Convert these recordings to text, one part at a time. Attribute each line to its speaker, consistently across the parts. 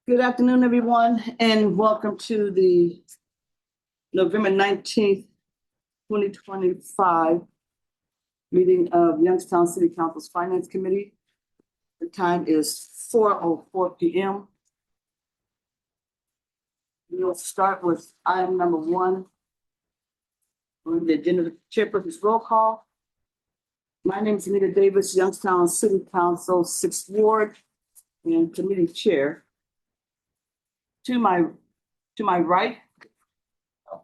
Speaker 1: Good afternoon, everyone, and welcome to the November 19th, 2025 meeting of Youngstown City Council's Finance Committee. The time is 4:04 p.m. We will start with item number 1 on the agenda, chairperson's roll call. My name is Anita Davis, Youngstown City Council, 6th Ward, and committee chair. To my right,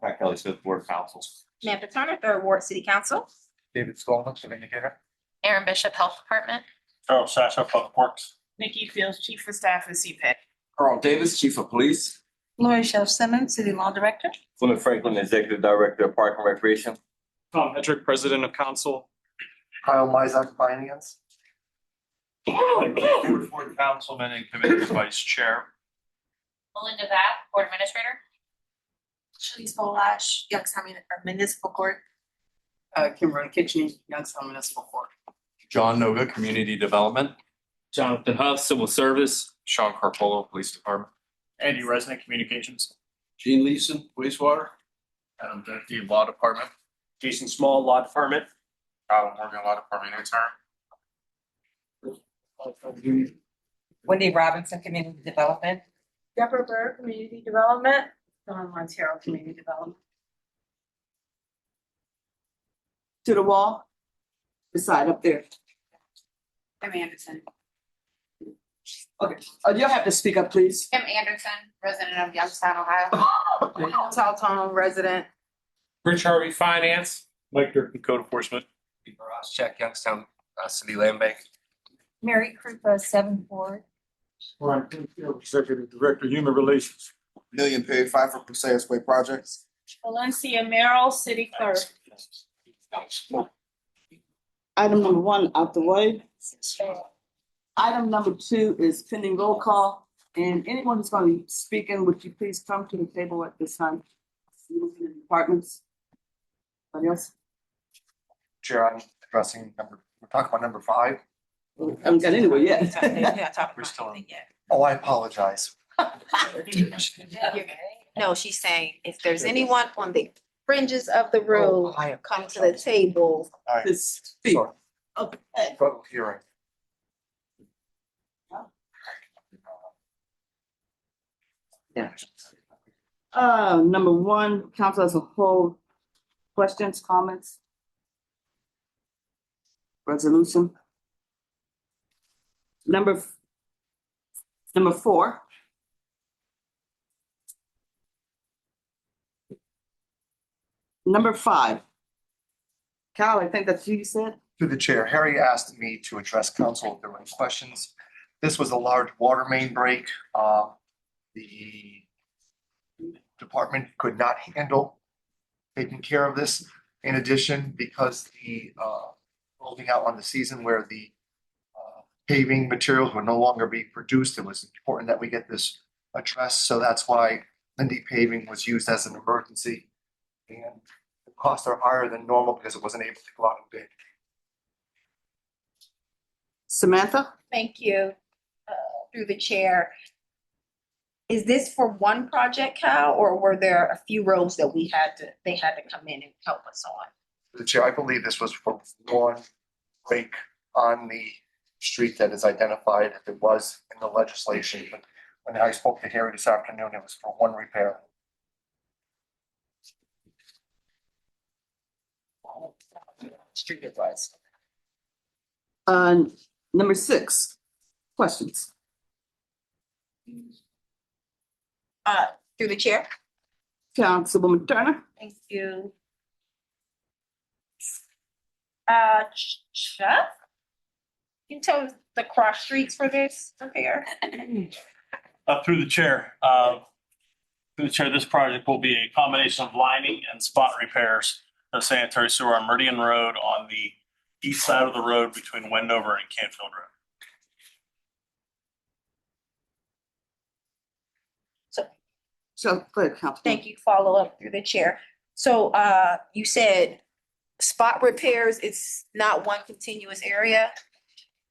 Speaker 2: Pat Kelly, Fifth Ward Council.
Speaker 3: Samantha Turner, Third Ward City Council.
Speaker 2: David Skolnick, Communicator.
Speaker 4: Aaron Bishop, Health Department.
Speaker 2: Charles Sasha, Public Works.
Speaker 3: Nikki Fields, Chief of Staff at CPAC.
Speaker 5: Carl Davis, Chief of Police.
Speaker 3: Lori Shelf Simmons, City Law Director.
Speaker 5: Fleming Franklin, Executive Director of Park and Recreation.
Speaker 6: Tom Hedrick, President of Council.
Speaker 7: Kyle Mizek, Finance.
Speaker 2: Ford Councilman and Committee Vice Chair.
Speaker 4: Melinda Vapp, Board Administrator.
Speaker 3: Shalice Bolash, Youngstown Municipal Court.
Speaker 8: Kimberly Kitchen, Youngstown Municipal Court.
Speaker 6: John Noga, Community Development.
Speaker 9: Jonathan Huff, Civil Service.
Speaker 6: Sean Carpolo, Police Department.
Speaker 2: Andy Resnick, Communications.
Speaker 7: Gene Leeson, wastewater.
Speaker 2: Adam Deputy, Law Department.
Speaker 9: Jason Small, Law Department.
Speaker 2: Alan Morgan, Law Department, intern.
Speaker 3: Wendy Robinson, Community Development. Deborah Burr, Community Development. Dawn Montero, Community Development.
Speaker 1: to the wall, this side up there.
Speaker 3: Kim Anderson.
Speaker 1: Okay, you'll have to speak up, please.
Speaker 4: Kim Anderson, resident of Youngstown, Ohio.
Speaker 3: Talton, resident.
Speaker 9: Rich Harvey, Finance.
Speaker 6: Mike Durkin, Code Enforcement.
Speaker 5: Ross Check, Youngstown City Land Bank.
Speaker 4: Mary Krupa, 7th Ward.
Speaker 6: Brian Pinfield, Executive Director, Human Relations.
Speaker 7: Million Perry Pfeiffer, Passaic Way Projects.
Speaker 3: Valencia Merrill, City Clerk.
Speaker 1: Item number 1 out the way. Item number 2 is pending roll call, and anyone who's going to be speaking, would you please come to the table at this time? Departments. Anybody else?
Speaker 7: Chair, I'm addressing we're talking about number 5.
Speaker 1: We haven't got anywhere yet.
Speaker 3: We're still on.
Speaker 7: Oh, I apologize.
Speaker 3: No, she's saying if there's anyone on the fringes of the room,
Speaker 7: I
Speaker 3: come to the table.
Speaker 7: All right,
Speaker 1: To speak.
Speaker 7: sorry,
Speaker 1: Okay.
Speaker 7: public hearing.
Speaker 1: Number 1, council as a whole, questions, comments? Resolution. Number 4. Number 5. Kyle, I think that's you said?
Speaker 7: Through the chair, Harry asked me to address council if there were any questions. This was a large water main break. The department could not handle taking care of this. In addition, because the closing out on the season where the paving materials would no longer be produced, it was important that we get this addressed. So that's why Lindy Paving was used as an emergency. And the costs are higher than normal because it wasn't able to go out and bid.
Speaker 1: Samantha?
Speaker 3: Thank you. Through the chair. Is this for one project, Cal, or were there a few roads that they had to come in and help us on?
Speaker 7: The chair, I believe this was for one break on the street that is identified if it was in the legislation. But when I spoke to Harry this afternoon, it was for one repair.
Speaker 3: Street advice.
Speaker 1: Number 6, questions?
Speaker 3: Through the chair.
Speaker 1: Councilwoman Turner?
Speaker 3: Thank you. Chuck? Can you tell us the cross streets for this repair?
Speaker 2: Through the chair, this project will be a combination of lining and spot repairs of sanitary sewer on Meridian Road on the east side of the road between Wendover and Canfield Road.
Speaker 1: So, go ahead, Councilwoman.
Speaker 3: Thank you. Follow up through the chair. So you said spot repairs, it's not one continuous area?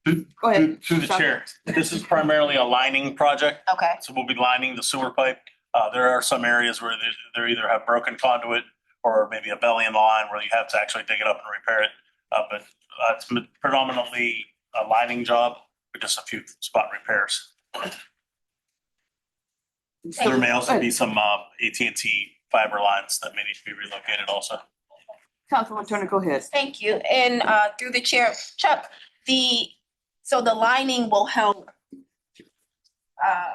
Speaker 1: Go ahead.
Speaker 2: Through the chair, this is primarily a lining project.
Speaker 3: Okay.
Speaker 2: So we'll be lining the sewer pipe. There are some areas where they either have broken conduit or maybe a belly in the line where you have to actually dig it up and repair it. But it's predominantly a lining job with just a few spot repairs. There may also be some AT&T fiber lines that may need to be relocated also.
Speaker 1: Councilman Turner, go ahead.
Speaker 3: Thank you. And through the chair, Chuck, so the lining will help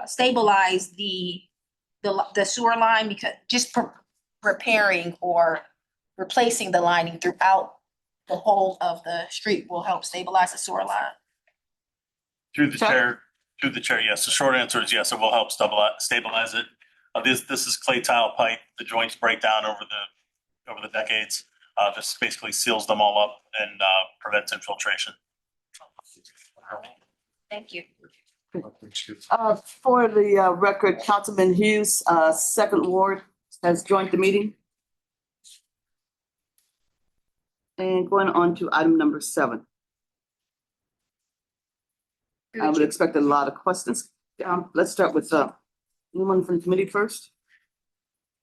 Speaker 3: stabilize the sewer line because just repairing or replacing the lining throughout the whole of the street will help stabilize the sewer line.
Speaker 2: Through the
Speaker 1: Chuck?
Speaker 2: chair, yes. The short answer is yes, it will help stabilize it. This is clay tile pipe. The joints break down over the decades. This basically seals them all up and prevents infiltration.
Speaker 3: Thank you.
Speaker 1: For the record, Councilman Hughes, Second Ward, has joined the meeting. And going on to item number 7. I would expect a lot of questions. Let's start with anyone from the committee first.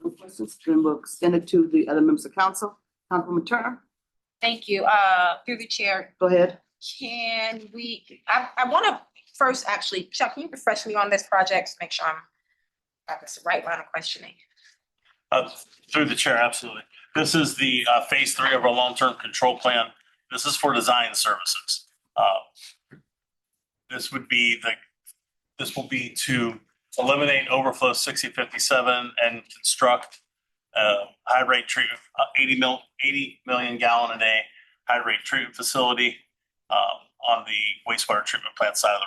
Speaker 1: No questions, then we'll extend it to the other members of council. Councilman Turner,
Speaker 3: Thank you. Through the chair,
Speaker 1: go ahead.
Speaker 3: I want to first actually, Chuck, can you refresh me on this project to make sure I'm got this right line of questioning?
Speaker 2: Through the chair, absolutely. This is the phase 3 of our long-term control plan. This is for design services. This will be to eliminate overflow 6057 and construct high rate treatment, 80 million gallon a day high rate treatment facility on the wastewater treatment plant side of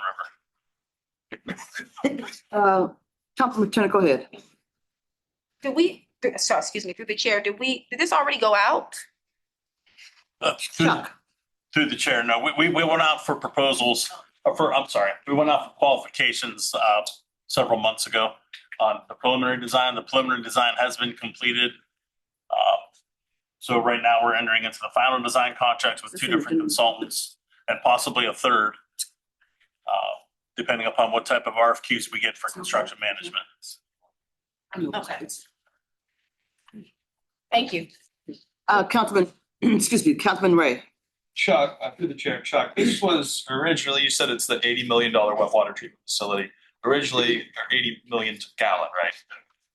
Speaker 2: the river.
Speaker 1: Councilman Turner, go ahead.
Speaker 3: Excuse me, through the chair, did this already go out?
Speaker 1: Chuck.
Speaker 2: Through the chair, no, we went out for proposals, we went out for qualifications several months ago on the preliminary design. The preliminary design has been completed. So right now we're entering into the final design contracts with 2 different consultants and possibly a third, depending upon what type of RFQs we get for construction management.
Speaker 3: Okay. Thank you.
Speaker 1: Councilman, excuse me, Councilman Ray.
Speaker 10: Chuck, through the chair, Chuck, this was originally, you said it's the $80 million wet water treatment facility. Originally, or 80 million gallon, right?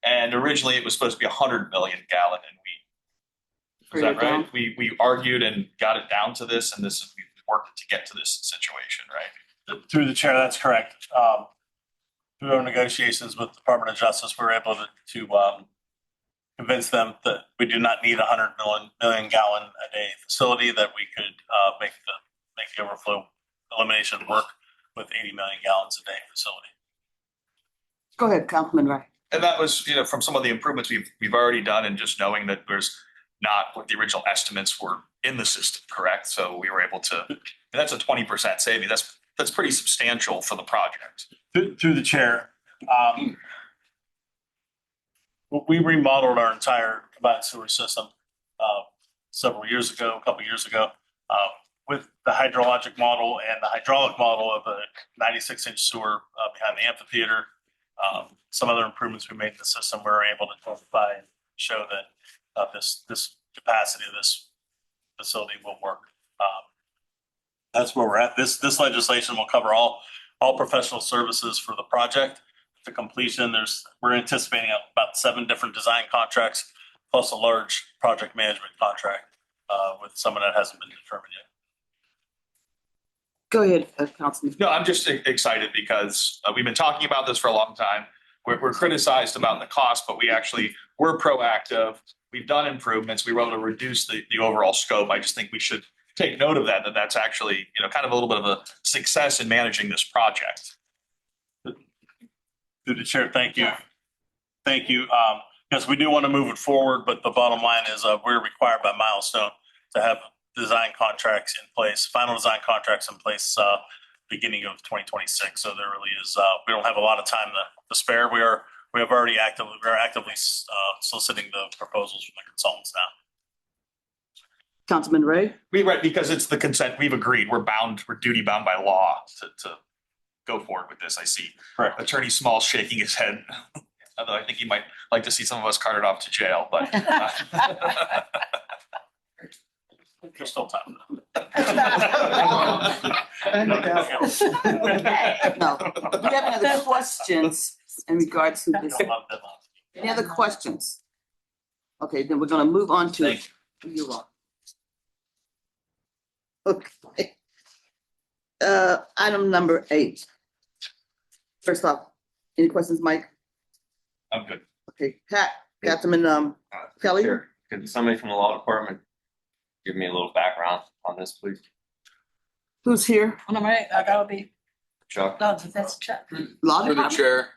Speaker 10: And originally it was supposed to be 100 million gallon, and is that right? We argued and got it down to this, and we worked to get to this situation, right?
Speaker 2: Through the chair, that's correct. Through our negotiations with the Department of Justice, we were able to convince them that we do not need 100 million gallon a day facility, that we could make the overflow elimination work with 80 million gallons a day facility.
Speaker 1: Go ahead, Councilman Ray.
Speaker 10: And that was, from some of the improvements we've already done, and just knowing that there's not what the original estimates were in the system, correct? So we were able to, and that's a 20% saving. That's pretty substantial for the project.
Speaker 2: Through the chair, we remodeled our entire combined sewer system a couple years ago, with the hydrologic model and the hydraulic model of a 96-inch sewer behind the amphitheater. Some other improvements we made in the system, we were able to quantify and show that this capacity of this facility will work. That's where we're at. This legislation will cover all professional services for the project. To completion, we're anticipating about 7 different design contracts, plus a large project management contract with someone that hasn't been determined yet.
Speaker 1: Go ahead, Councilman.
Speaker 10: No, I'm just excited because we've been talking about this for a long time. We're criticized about the cost, but we're proactive. We've done improvements. We were able to reduce the overall scope. I just think we should take note of that that's actually, kind of a little bit of a success in managing this project.
Speaker 2: Through the chair, thank you. Thank you. Yes, we do want to move it forward, but the bottom line is we're required by Milestone to have design contracts in place, final design contracts in place beginning of 2026. So there really is, we don't have a lot of time to spare. We're actively soliciting the proposals from the consultants now.
Speaker 1: Councilman Ray?
Speaker 10: Right, because it's the consent, we've agreed, we're duty bound by law to go forward with this. I see
Speaker 2: Correct.
Speaker 10: Attorney Small shaking his head. Although I think he might like to see some of us carted off to jail, but.
Speaker 2: There's still time.
Speaker 1: No. Do you have any other questions in regards to this?
Speaker 2: Don't love them.
Speaker 1: Any other questions? Okay, then we're gonna move on to.
Speaker 2: Thank
Speaker 1: You're welcome. Okay. Item number 8. First off, any questions, Mike?
Speaker 10: I'm good.
Speaker 1: Okay, Pat, Councilman, Kelly?
Speaker 5: Sure. Could somebody from the law department give me a little background on this, please?
Speaker 1: Who's here?
Speaker 8: I gotta be,
Speaker 5: Chuck?
Speaker 8: no, that's Chuck.
Speaker 1: Law
Speaker 6: Through the
Speaker 1: department?
Speaker 6: chair,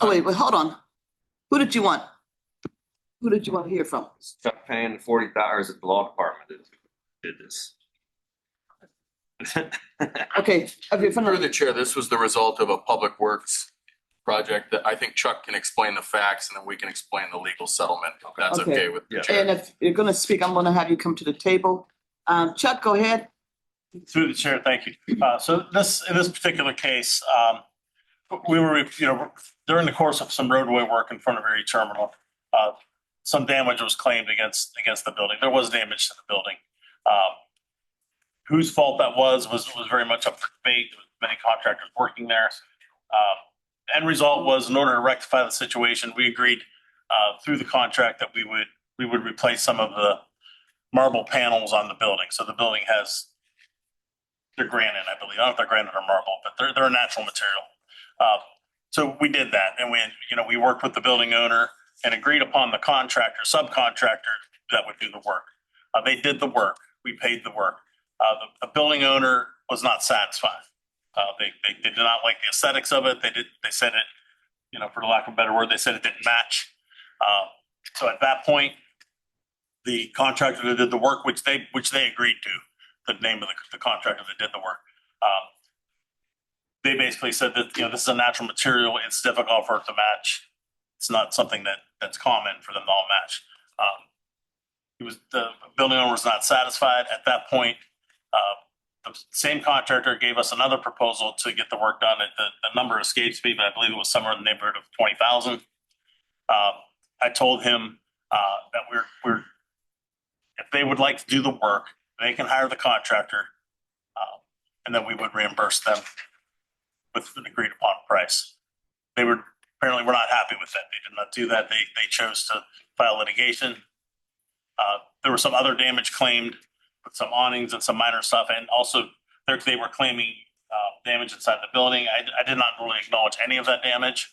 Speaker 1: Oh, wait, hold on. Who did you want? Who did you want to hear from?
Speaker 5: Chuck paying the 40,000 at the law department that did this.
Speaker 1: Okay, okay, from
Speaker 6: through
Speaker 1: the,
Speaker 6: the chair, this was the result of a public works project that I think Chuck can explain the facts and then we can explain the legal settlement. If that's
Speaker 1: Okay.
Speaker 6: okay with the
Speaker 10: Yeah.
Speaker 6: chair.
Speaker 1: and if you're gonna speak, I'm gonna have you come to the table. Chuck, go ahead.
Speaker 2: Through the chair, thank you. So in this particular case, we were, during the course of some roadway work in front of Erie Terminal, some damage was claimed against the building. There was damage to the building. Whose fault that was very much up for debate. There was many contractors working there. End result was, in order to rectify the situation, we agreed through the contract that we would replace some of the marble panels on the building. So the building has, they're granite, I believe. I don't know if they're granite or marble, but they're a natural material. So we did that, and we worked with the building owner and agreed upon the subcontractor that would do the work. They did the work. We paid the work. The building owner was not satisfied. They did not like the aesthetics of it. They said it, for lack of a better word, they said it didn't match. So at that point, the contractor that did the work, which they agreed to, the name of the contractor that did the work, they basically said that, this is a natural material. It's difficult for it to match. It's not something that's common for them to all match. The building owner was not satisfied. At that point, the same contractor gave us another proposal to get the work done. The number escapes me, but I believe it was somewhere in the neighborhood of 20,000. I told him that we're if they would like to do the work, they can hire the contractor, and then we would reimburse them with an agreed upon price. They apparently were not happy with that. They did not do that. They chose to file litigation. There was some other damage claimed with some awnings and some minor stuff, and also they were claiming damage inside the building. I did not really acknowledge any of that damage.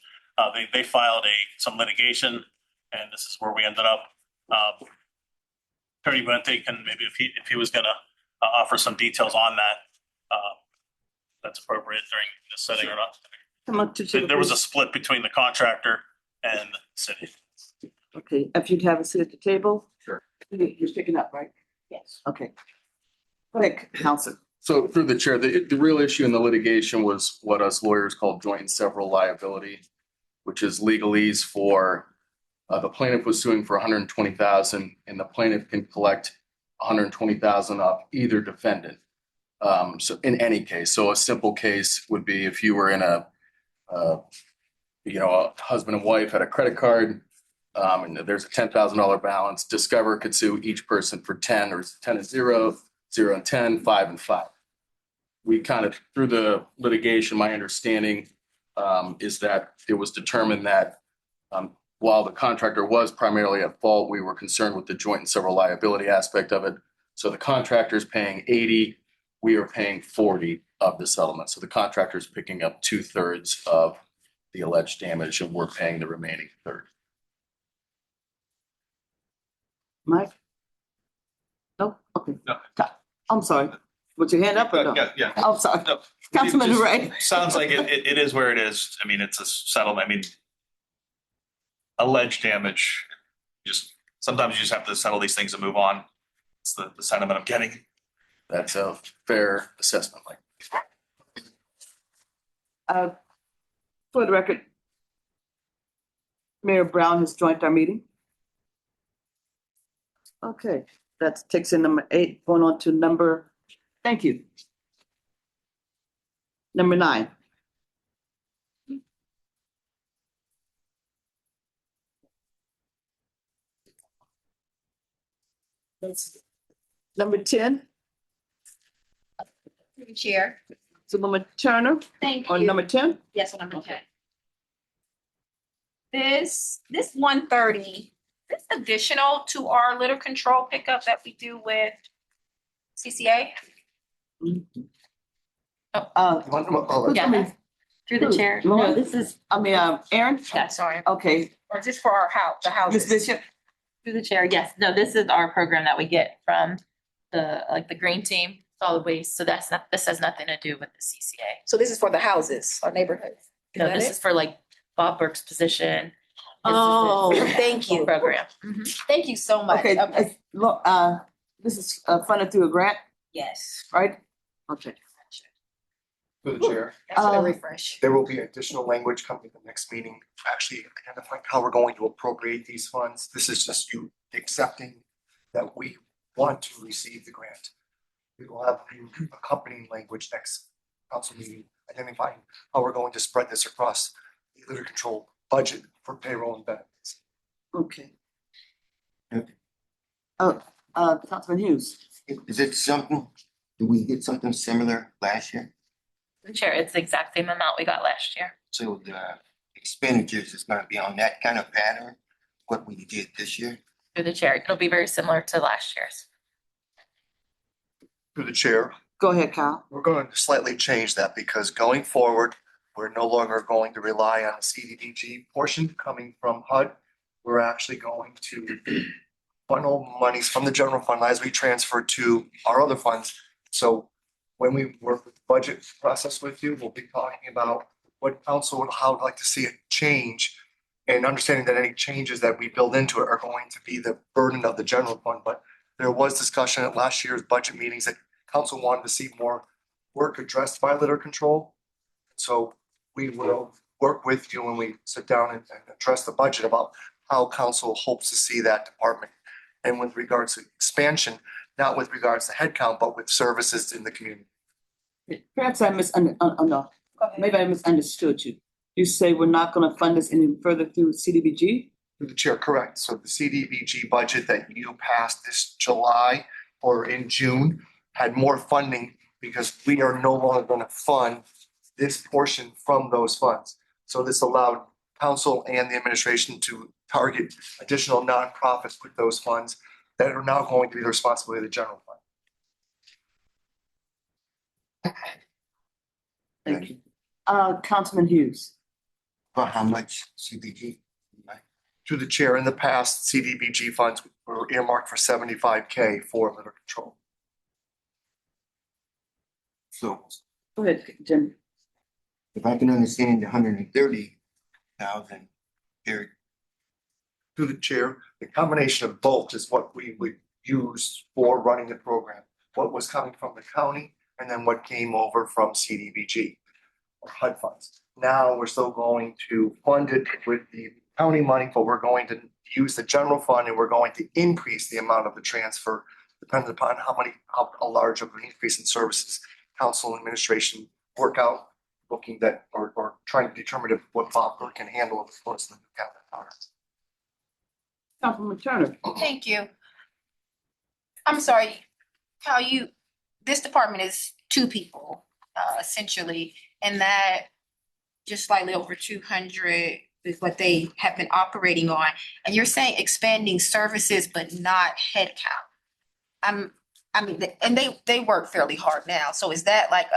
Speaker 2: They filed some litigation, and this is where we ended up. Attorney Buente can maybe, if he was going to offer some details on that, that's appropriate during this setting or not.
Speaker 1: Come on to.
Speaker 2: There was a split between the contractor and the city.
Speaker 1: Okay, if you'd have a seat at the table.
Speaker 5: Sure.
Speaker 1: You're picking up, right?
Speaker 3: Yes.
Speaker 1: Okay. Go ahead, Counsel.
Speaker 6: So through the chair, the real issue in the litigation was what us lawyers call joint and several liability, which is legalese for the plaintiff was suing for 120,000 and the plaintiff can collect 120,000 off either defendant. So in any case, so a simple case would be if you were in a husband and wife had a credit card, and there's a $10,000 balance, Discover could sue each person for 10 or 10 and 0, 0 and 10, 5 and 5. We kind of, through the litigation, my understanding is that it was determined that while the contractor was primarily at fault, we were concerned with the joint and several liability aspect of it. So the contractor's paying 80, we are paying 40 of the settlement. So the contractor's picking up 2/3 of the alleged damage and we're paying the remaining third.
Speaker 1: Mike? No? Okay.
Speaker 10: No.
Speaker 1: I'm sorry. Put your hand up or no?
Speaker 10: Yeah.
Speaker 1: I'm sorry.
Speaker 10: No.
Speaker 1: Councilman
Speaker 10: It just
Speaker 1: Ray.
Speaker 10: Sounds like it is where it is. I mean, it's a settlement. I mean, alleged damage, sometimes you just have to settle these things and move on. It's the sentiment I'm getting.
Speaker 6: That's a fair assessment, Mike.
Speaker 1: For the record, Mayor Brown has joined our meeting. Okay, That takes in number 8, going on to number, thank you. Number 9. Number 10,
Speaker 3: Through the chair.
Speaker 1: Superwoman Turner
Speaker 3: Thank
Speaker 1: on
Speaker 3: you.
Speaker 1: number 10.
Speaker 3: Yes, on number 10. This 130, this additional to our litter control pickup that we do with CCA?
Speaker 1: Yeah.
Speaker 3: Through the chair.
Speaker 1: Lauren?
Speaker 3: No, this is,
Speaker 1: Aaron?
Speaker 3: yeah, sorry.
Speaker 1: Okay,
Speaker 3: Or just for our house, the
Speaker 1: Ms.
Speaker 3: houses.
Speaker 1: Bishop?
Speaker 11: Through the chair, yes. No, this is our program that we get from the green team, solid waste. So this has nothing to do with the CCA.
Speaker 3: So this is for the houses or neighborhoods? Is
Speaker 11: No,
Speaker 3: that
Speaker 11: this
Speaker 3: it?
Speaker 11: is for like Bob Burke's position.
Speaker 3: Oh,
Speaker 11: This is his
Speaker 3: thank you.
Speaker 11: Program.
Speaker 3: Thank you so much.
Speaker 1: Okay, look, this is funded through a grant,
Speaker 3: Yes.
Speaker 1: right? Okay.
Speaker 7: Through the chair.
Speaker 3: That's a
Speaker 1: Um,
Speaker 3: refresh.
Speaker 7: There will be additional language coming at the next meeting, actually identifying how we're going to appropriate these funds. This is just you accepting that we want to receive the grant. We will have accompanying language next council meeting, identifying how we're going to spread this across the litter control budget for payroll and benefits.
Speaker 1: Okay.
Speaker 12: Okay.
Speaker 1: Councilman Hughes.
Speaker 12: Is it something, did we get something similar last year?
Speaker 11: Through the chair, it's the exact same amount we got last year.
Speaker 12: So the expenditures is gonna be on that kind of pattern, what we did this year?
Speaker 11: Through the chair, it'll be very similar to last year's.
Speaker 7: Through the chair,
Speaker 1: Go ahead, Kyle.
Speaker 7: we're going to slightly change that because going forward, we're no longer going to rely on the CDBG portion coming from HUD. We're actually going to funnel monies from the general fund as we transfer to our other funds. So when we work with the budget process with you, we'll be talking about what council would, how would like to see it change. And understanding that any changes that we build into it are going to be the burden of the general fund. But there was discussion at last year's budget meetings that council wanted to see more work addressed by litter control. So we will work with you when we sit down and address the budget about how council hopes to see that department. And with regards to expansion, not with regards to headcount, but with services in the community.
Speaker 1: Perhaps I no, maybe I misunderstood you. You say we're not gonna fund this any further through CDBG?
Speaker 7: Through the chair, correct. So the CDBG budget that you passed this July or in June had more funding because we are no longer gonna fund this portion from those funds. So this allowed council and the administration to target additional nonprofits with those funds that are now going to be the responsibility of the general fund.
Speaker 1: Thank you. Councilman Hughes.
Speaker 12: For how much CBG?
Speaker 7: Through the chair, in the past, CDBG funds were earmarked for 75K for litter control.
Speaker 12: So
Speaker 1: Go ahead, Jim.
Speaker 12: if I can understand the 130,000 here,
Speaker 7: Through the chair, the combination of both is what we would use for running the program. What was coming from the county and then what came over from CDBG or HUD funds. Now, we're still going to fund it with the county money, but we're going to use the general fund and we're going to increase the amount of the transfer depending upon how large of an increase in services council and administration work out, looking that or trying to determine if what Bob Burke can handle of course the cabinet.
Speaker 1: Councilman Turner.
Speaker 3: Thank you. I'm sorry, Kyle, this department is 2 people, essentially, and that just slightly over 200 is what they have been operating on. And you're saying expanding services, but not headcount. And they work fairly hard now. So is that like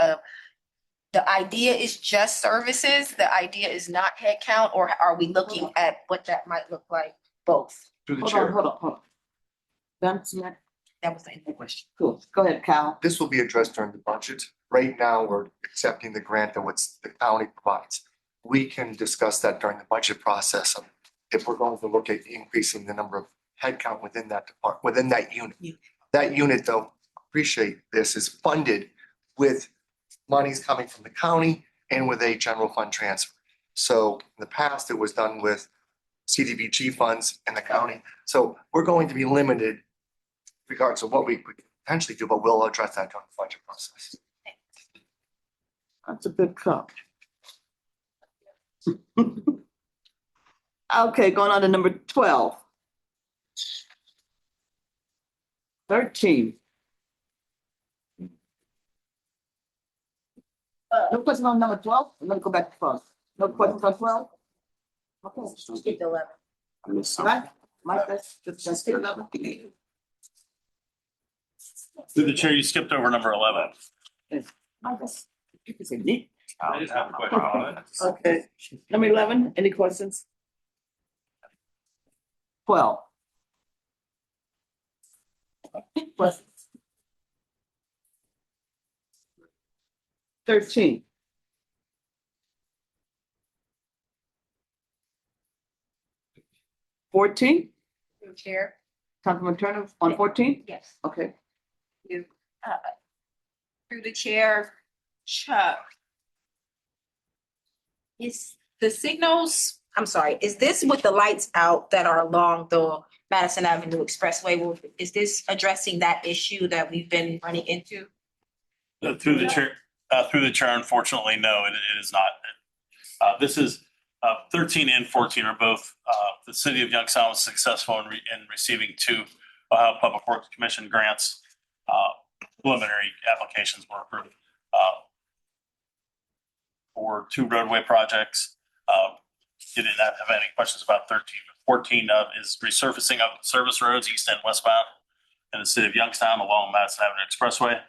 Speaker 3: the idea is just services? The idea is not headcount, or are we looking at what that might look like? Both.
Speaker 7: Through the
Speaker 1: Hold
Speaker 7: chair.
Speaker 1: on. Done, Samantha?
Speaker 3: That was the end of the question.
Speaker 1: Cool. Go ahead, Kyle.
Speaker 7: This will be addressed during the budget. Right now, we're accepting the grant that what's the county provides. We can discuss that during the budget process of if we're going to look at increasing the number of headcount within that department, within that unit.
Speaker 3: Yeah.
Speaker 7: That unit, though, appreciate this, is funded with monies coming from the county and with a general fund transfer. So in the past, it was done with CDBG funds in the county. So we're going to be limited regards to what we could potentially do, but we'll address that during the budget process.
Speaker 1: That's a big cup. Okay, going on to number 12. 13. No question on number 12? I'm gonna go back to first. No questions on 12? Okay.
Speaker 4: Skip the 11.
Speaker 1: Right? Mike, that's 11.
Speaker 2: Through the chair, you skipped over number 11.
Speaker 1: Mike, you can say Nick.
Speaker 10: I just have a question on it.
Speaker 1: Okay, number 11, any questions? 12. Questions? 13. Fourteen,
Speaker 3: Chair?
Speaker 1: Councilman Turner on 14?
Speaker 3: Yes.
Speaker 1: Okay.
Speaker 3: Through the chair, Chuck. Is the signals, I'm sorry, is this with the lights out that are along the Madison Avenue Expressway? Is this addressing that issue that we've been running into?
Speaker 2: Through the chair, unfortunately, no, it is not. This is 13 and 14 are both, the city of Youngstown was successful in receiving 2 Ohio Public Works Commission grants. Preliminary applications were approved for 2 roadway projects. Did not have any questions about 13. 14 is resurfacing of service roads east and westbound in the city of Youngstown along Madison Avenue Expressway,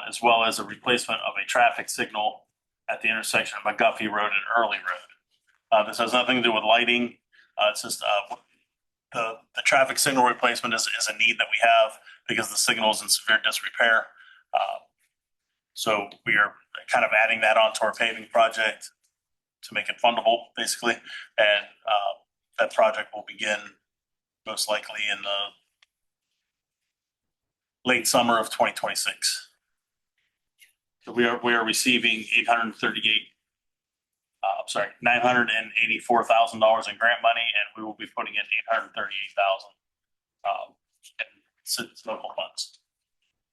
Speaker 2: as well as a replacement of a traffic signal at the intersection of McGuffey Road and Early Road. This has nothing to do with lighting. It's just the traffic signal replacement is a need that we have because the signal is in severe disrepair. So we are kind of adding that onto our paving project to make it fundable, basically. And that project will begin most likely in the late summer of 2026. So we are receiving $984,000 in grant money, and we will be putting in $838,000 in local funds.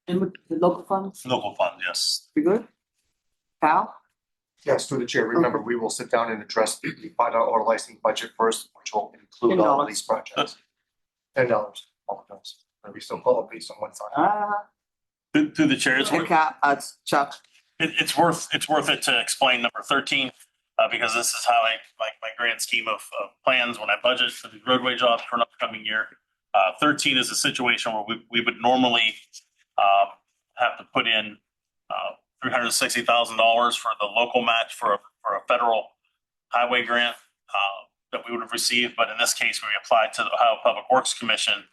Speaker 1: And with the local funds,
Speaker 2: Local fund, yes.
Speaker 1: we good? Cal?
Speaker 7: Yes, through the chair, remember, we will sit down and address the $5 licensing budget first, which will include all of these projects. $10, all of those. Maybe some bullet piece on one side.
Speaker 2: Through the chair, it's
Speaker 1: Okay,
Speaker 2: worth,
Speaker 1: Cal, Chuck.
Speaker 2: it's worth it to explain number 13, because this is how I, like my grand scheme of plans when I budget for the roadway jobs for an upcoming year. 13 is a situation where we would normally have to put in $360,000 for the local match for a federal highway grant that we would have received. But in this case, we applied to the Ohio Public Works Commission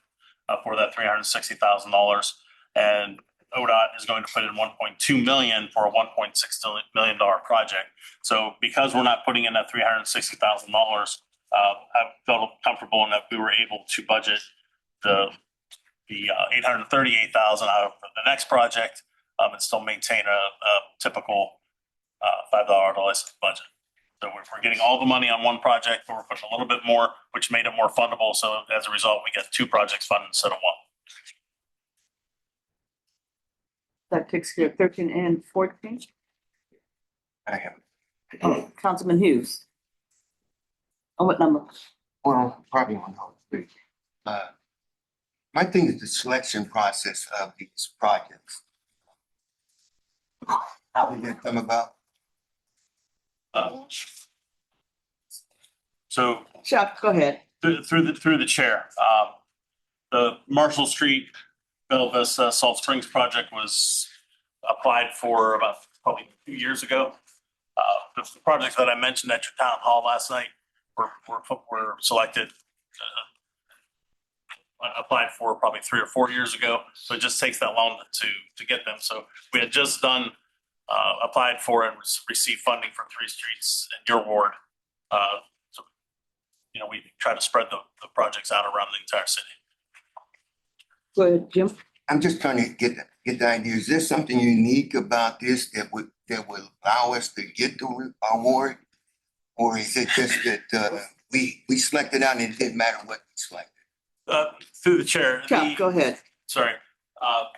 Speaker 2: for that $360,000. And ODOT is going to put in $1.2 million for a $1.6 million project. So because we're not putting in that $360,000, I felt comfortable in that we were able to budget the $838,000 out for the next project and still maintain a typical $5 license budget. So we're getting all the money on one project, but we're putting a little bit more, which made it more fundable. So as a result, we get 2 projects funded instead of 1.
Speaker 1: That takes care of 13 and 14.
Speaker 12: I have,
Speaker 1: Oh, Councilman Hughes. On what number?
Speaker 12: well, probably on all 3. My thing is the selection process of these projects. How did that come about?
Speaker 2: So
Speaker 1: Chuck, go ahead.
Speaker 2: through the chair, the Marshall Street Bella Vista Salt Springs project was applied for about probably 2 years ago. The projects that I mentioned at your town hall last night were selected, applied for probably 3 or 4 years ago. So it just takes that long to get them. So we had just applied for and received funding for 3 streets in your ward. So, we try to spread the projects out around the entire city.
Speaker 1: Go ahead, Jim.
Speaker 12: I'm just trying to get the idea. Is there something unique about this that would allow us to get the award? Or is it just that we selected out and it didn't matter what we selected?
Speaker 2: Through the chair.
Speaker 1: Chuck, go ahead.
Speaker 2: sorry,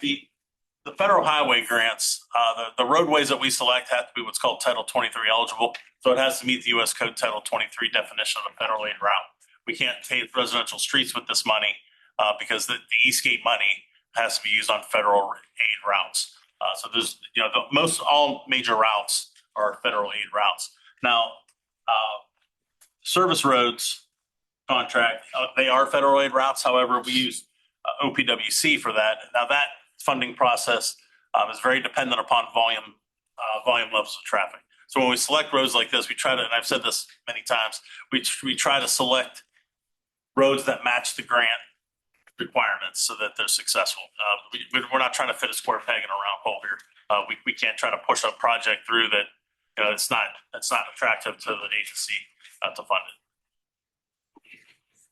Speaker 2: the federal highway grants, the roadways that we select have to be what's called Title 23 eligible. So it has to meet the US Code Title 23 definition of a federal aid route. We can't pave residential streets with this money because the Eastgate money has to be used on federal aid routes. So there's, all major routes are federal aid routes. Now, service roads contract, they are federal aid routes. However, we use OPWC for that. Now that funding process is very dependent upon volume levels of traffic. So when we select roads like this, we try to, and I've said this many times, we try to select roads that match the grant requirements so that they're successful. We're not trying to fit a square peg in a round hole here. We can't try to push a project through that, it's not attractive to the agency to fund it.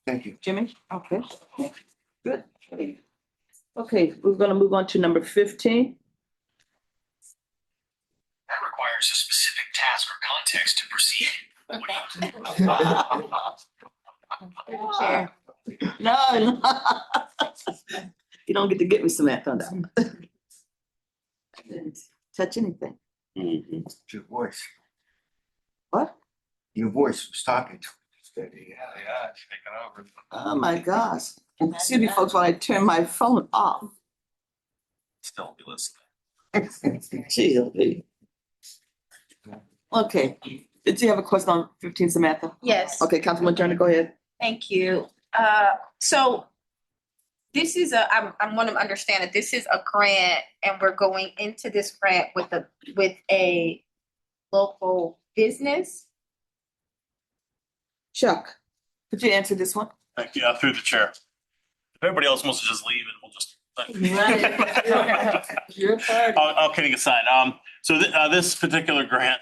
Speaker 12: Thank you.
Speaker 1: Jimmy? Okay, good. Okay, we're gonna move on to number 15.
Speaker 9: That requires a specific task or context to proceed.
Speaker 3: Chair.
Speaker 1: No. You don't get to get me, Samantha, on that. I didn't touch anything.
Speaker 12: Your voice,
Speaker 1: What?
Speaker 12: your voice was talking to me.
Speaker 10: Yeah, it's taking over.
Speaker 1: Oh, my gosh. Excuse me, folks, while I turn my phone off.
Speaker 10: Still be listening.
Speaker 1: Gee. Okay, did you have a question on 15, Samantha?
Speaker 3: Yes.
Speaker 1: Okay, Councilman Turner, go ahead.
Speaker 3: Thank you. So this is I want to understand that this is a grant and we're going into this grant with a local business. Chuck.
Speaker 1: Could you answer this one?
Speaker 2: Thank you, through the chair. If everybody else wants to just leave it, we'll just.
Speaker 1: Your party.
Speaker 2: All kidding aside, so this particular grant,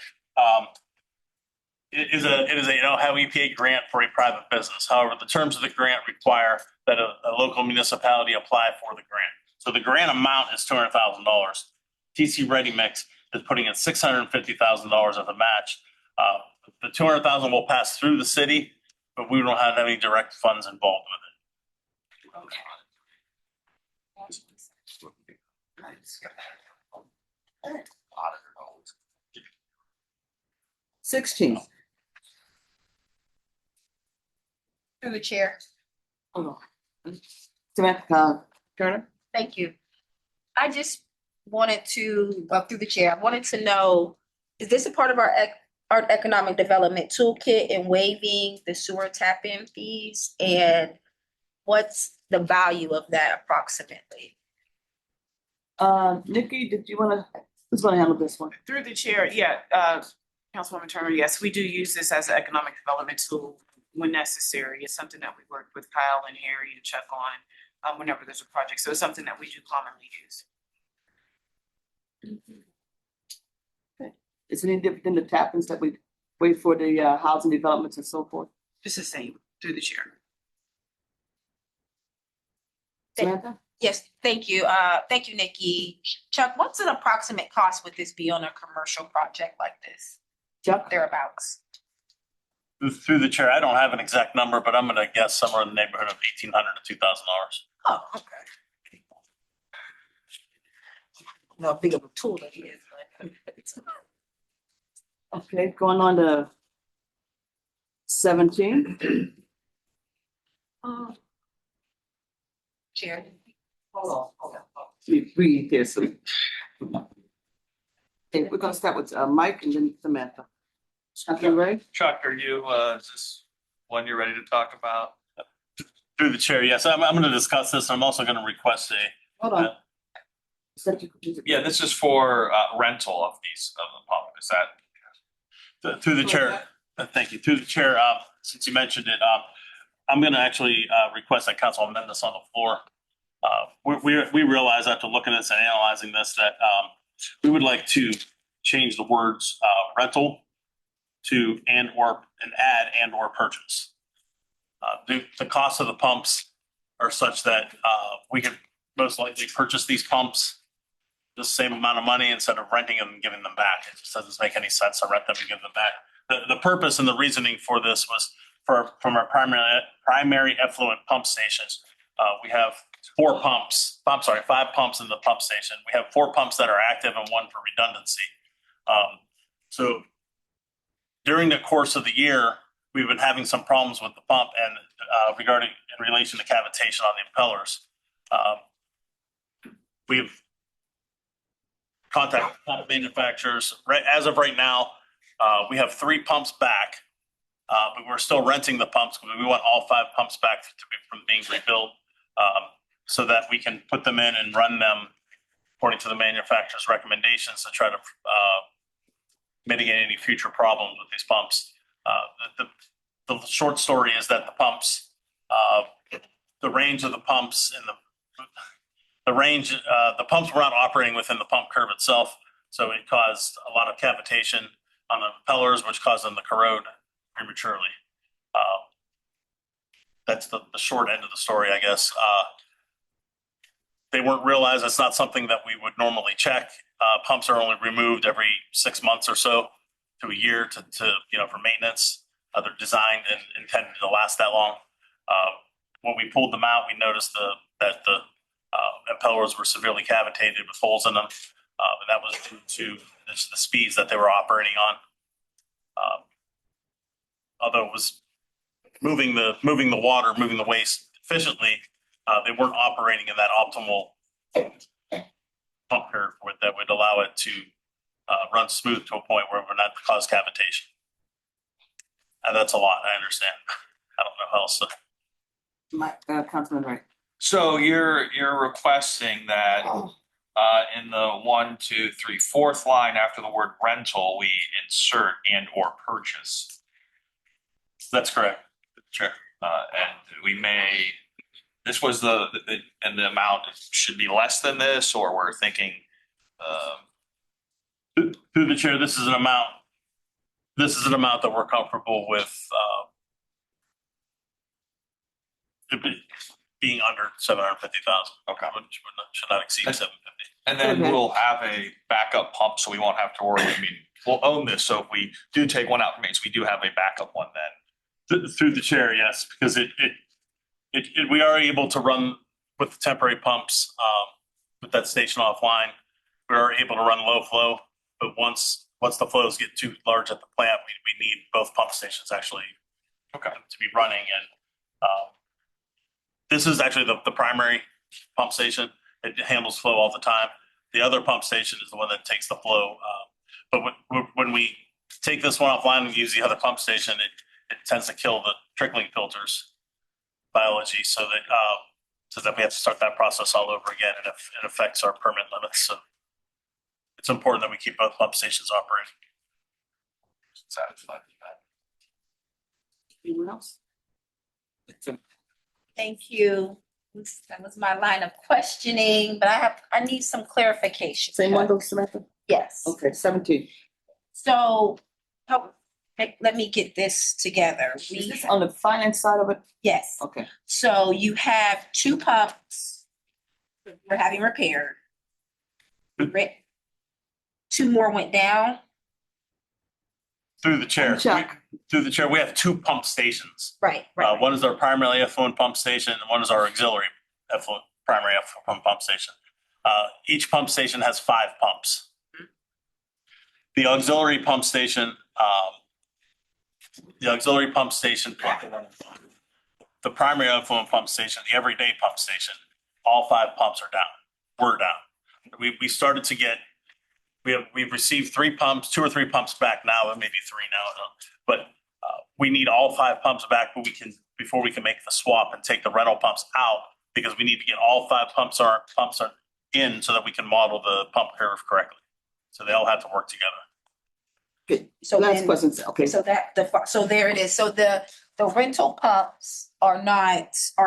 Speaker 2: it is a Ohio EPA grant for a private business. However, the terms of the grant require that a local municipality apply for the grant. So the grant amount is $200,000. TC Ready Mix is putting in $650,000 as a match. The $200,000 will pass through the city, but we don't have any direct funds involved with it.
Speaker 1: 16.
Speaker 3: Through the chair.
Speaker 1: Hold on. Samantha Turner?
Speaker 3: Thank you. I just wanted to, through the chair, I wanted to know, is this a part of our economic development toolkit in waiving the sewer tap-in fees? And what's the value of that approximately?
Speaker 1: Nikki, who's gonna handle this one?
Speaker 8: Through the chair, Councilwoman Turner, yes, we do use this as an economic development tool when necessary. It's something that we work with Kyle and Harry and Chuck on whenever there's a project. So it's something that we do commonly use.
Speaker 1: Okay. Is it any different than the tap-ins that we wait for the housing developments and so forth?
Speaker 8: It's the same, through the chair.
Speaker 1: Samantha?
Speaker 3: Yes, thank you. Thank you, Nikki. Chuck, what's an approximate cost would this be on a commercial project like this?
Speaker 1: Chuck?
Speaker 3: Thereabouts.
Speaker 2: Through the chair, I don't have an exact number, but I'm gonna guess somewhere in the neighborhood of $1,800 to $2,000.
Speaker 3: Oh, okay. How big of a tool that is.
Speaker 1: Okay, going on to 17.
Speaker 3: Chair.
Speaker 1: Hold on. We breathe here, so. Okay, we're gonna start with Mike and then Samantha. Councilman Ray?
Speaker 10: Chuck, are you, is this one you're ready to talk about?
Speaker 2: Through the chair, yes, I'm gonna discuss this. I'm also gonna request
Speaker 1: Hold on.
Speaker 10: Yeah, this is for rental of these, of the pump, is that?
Speaker 2: through the chair, thank you. Through the chair, since you mentioned it, I'm gonna actually request that council amend this on the floor. We realize after looking at this and analyzing this that we would like to change the words rental to and or purchase. The cost of the pumps are such that we could most likely purchase these pumps the same amount of money instead of renting them and giving them back. It just doesn't make any sense to rent them and give them back. The purpose and the reasoning for this was from our primary effluent pump stations. We have 4 pumps, I'm sorry, 5 pumps in the pump station. We have 4 pumps that are active and 1 for redundancy. So during the course of the year, we've been having some problems with the pump and regarding in relation to cavitation on the impellers. We've contacted pump manufacturers. Right as of right now, we have 3 pumps back, but we're still renting the pumps because we want all 5 pumps back to be from being rebuilt, so that we can put them in and run them according to the manufacturer's recommendations to try to mitigate any future problems with these pumps. The short story is that the pumps, the range of the pumps and the pumps were not operating within the pump curve itself, so it caused a lot of cavitation on the impellers, which caused them to corrode prematurely. That's the short end of the story, I guess. They weren't realized it's not something that we would normally check. Pumps are only removed every 6 months or so to a year to for maintenance. They're designed and intended to last that long. When we pulled them out, we noticed that the impellers were severely cavitated with holes in them, and that was due to the speeds that they were operating on. Although it was moving the water, moving the waste efficiently, they weren't operating in that optimal pump curve that would allow it to run smooth to a point where it would not cause cavitation. And that's a lot, I understand. I don't know how else to.
Speaker 1: Councilman Wright.
Speaker 10: So you're requesting that in the 1, 2, 3, 4th line after the word rental, we insert and or purchase.
Speaker 2: That's correct, Chair.
Speaker 10: And we may, this was and the amount should be less than this, or we're thinking.
Speaker 2: Through the chair, this is an amount that we're comfortable with being under 750,000.
Speaker 10: Okay.
Speaker 2: Which should not exceed 750.
Speaker 10: And then
Speaker 1: Okay.
Speaker 10: we'll have a backup pump, so we won't have to worry. I mean, we'll own this, so if we do take one out from maintenance, we do have a backup one then.
Speaker 2: Through the chair, yes, because we are able to run with the temporary pumps, with that station offline. We are able to run low flow, but once the flows get too large at the plant, we need both pump stations actually to be running. And this is actually the primary pump station. It handles flow all the time. The other pump station is the one that takes the flow. But when we take this one offline and use the other pump station, it tends to kill the trickling filters biology, so that we have to start that process all over again, and it affects our permit limits. So it's important that we keep both pump stations operating.
Speaker 6: Satisfied with that.
Speaker 1: Anyone else?
Speaker 3: Thank you. That was my line of questioning, but I need some clarification.
Speaker 1: Same one, though, Samantha?
Speaker 3: Yes.
Speaker 1: Okay, 17.
Speaker 3: So, let me get this together.
Speaker 1: Is this on the finance side of it?
Speaker 3: Yes.
Speaker 1: Okay.
Speaker 3: So you have 2 pumps we're having repaired. 2 more went down.
Speaker 2: Through the chair,
Speaker 1: Chuck.
Speaker 2: we have 2 pump stations.
Speaker 3: Right.
Speaker 2: One is our primary effluent pump station, and one is our auxiliary primary effluent pump station. Each pump station has 5 pumps. The auxiliary pump station, the primary effluent pump station, the everyday pump station, all 5 pumps are down. We're down. We started to get. We've received 3 pumps, 2 or 3 pumps back now, and maybe 3 now. But we need all 5 pumps back, before we can make the swap and take the rental pumps out, because we need to get all 5 pumps are in so that we can model the pump curve correctly. So they all have to work together.
Speaker 1: Good.
Speaker 3: So
Speaker 1: Last
Speaker 3: then-
Speaker 1: question, okay.
Speaker 3: So so there it is. So the rental pumps are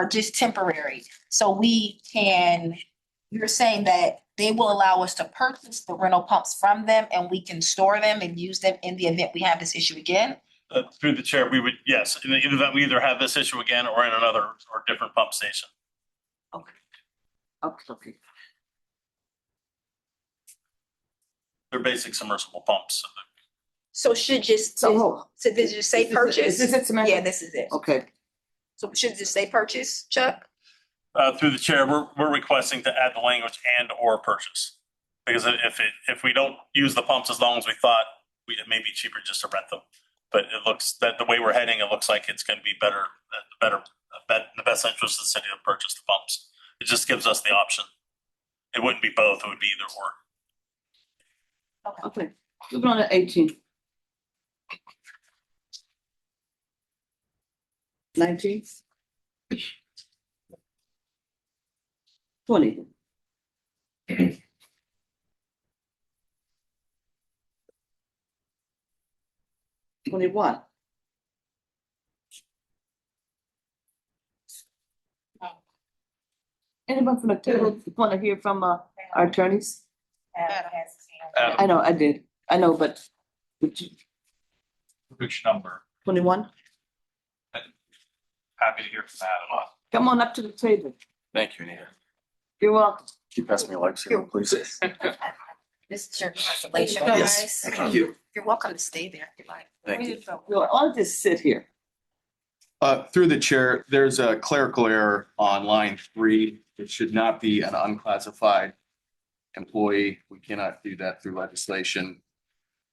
Speaker 3: just temporary. So you're saying that they will allow us to purchase the rental pumps from them, and we can store them and use them in the event we have this issue again?
Speaker 2: Through the chair, we would, yes, in the event we either have this issue again or in another or different pump station.
Speaker 1: Okay.
Speaker 2: They're basic submersible pumps.
Speaker 3: So should just,
Speaker 1: So,
Speaker 3: so this just say
Speaker 1: Is this it,
Speaker 3: purchase?
Speaker 1: Samantha?
Speaker 3: Yeah, this is it.
Speaker 1: Okay.
Speaker 3: So should it just say purchase, Chuck?
Speaker 2: Through the chair, we're requesting to add the language and or purchase. Because if we don't use the pumps as long as we thought, it may be cheaper just to rent them. But it looks that the way we're heading, it looks like it's going to be better, the best interest of the city to purchase the pumps. It just gives us the option. It wouldn't be both, it would be either or.
Speaker 1: Okay, moving on to 18. 19. 20. 21. Anyone from the table want to hear from our attorneys? I know, I did. I know, but would you-
Speaker 10: Which number?
Speaker 1: 21,
Speaker 10: Happy to hear from Adam.
Speaker 1: come on up to the table.
Speaker 6: Thank you, Anita.
Speaker 1: You're welcome.
Speaker 6: Can you pass me a lifesaver, please?
Speaker 3: This is your consolation,
Speaker 6: Yes,
Speaker 3: guys.
Speaker 6: thank you.
Speaker 3: You're welcome to stay there if you like.
Speaker 6: Thank you.
Speaker 1: Well, I'll just sit here.
Speaker 6: Through the chair, there's a clerical error on line 3. It should not be an unclassified employee. We cannot do that through legislation.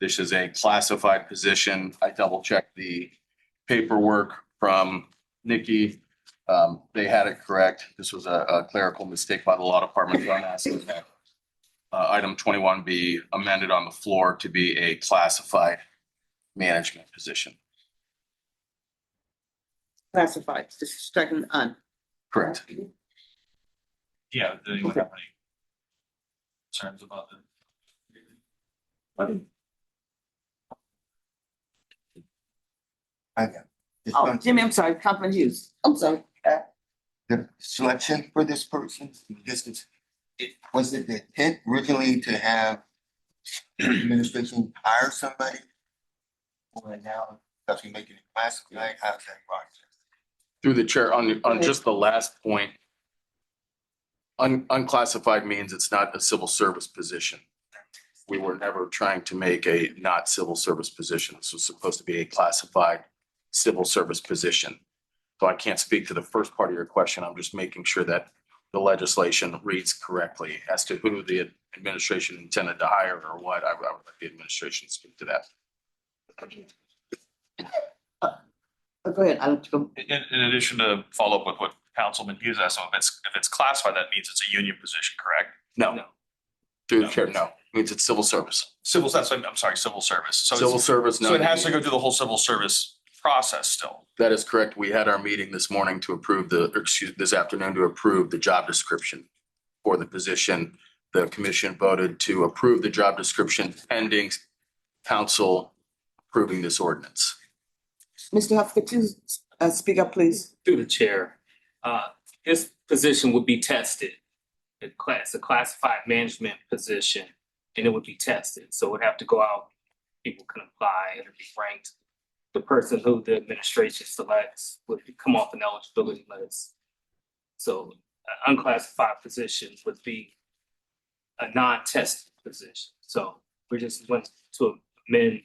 Speaker 6: This is a classified position. I double checked the paperwork from Nikki. They had it correct. This was a clerical mistake by the law department. So I'm asking that item 21 be amended on the floor to be a classified management position.
Speaker 1: Classified, just striking on.
Speaker 6: Correct.
Speaker 10: Yeah, do anyone have any concerns about the?
Speaker 12: I got this
Speaker 1: Oh,
Speaker 12: one.
Speaker 1: Jimmy, I'm sorry, Councilman Hughes. I'm sorry.
Speaker 12: The selection for this person, was it the intent originally to have administration hire somebody? Or now, because we making it classified, how's that process?
Speaker 6: Through the chair, on just the last point, unclassified means it's not a civil service position. We were never trying to make a not civil service position. This was supposed to be a classified civil service position. So I can't speak to the first part of your question. I'm just making sure that the legislation reads correctly as to who the administration intended to hire or what. I would let the administration speak to that.
Speaker 1: Go ahead, I'll let you go.
Speaker 10: In addition to follow up with what Councilman Hughes asked, so if it's classified, that means it's a union position, correct?
Speaker 6: No. Through the chair, no. Means it's civil service.
Speaker 10: Civil, I'm sorry, civil service. So
Speaker 6: Civil
Speaker 10: it's-
Speaker 6: service, no.
Speaker 10: So it has to go through the whole civil service process still.
Speaker 6: That is correct. We had our meeting this morning to approve this afternoon to approve the job description for the position. The commission voted to approve the job description pending council approving this ordinance.
Speaker 1: Mr. Huff, could you speak up, please?
Speaker 13: Through the chair, this position would be tested. It's a classified management position, and it would be tested. So it would have to go out, people can apply, it would be ranked. The person who the administration selects would come off an eligibility list. So an unclassified position would be a non-tested position. So we just went to amend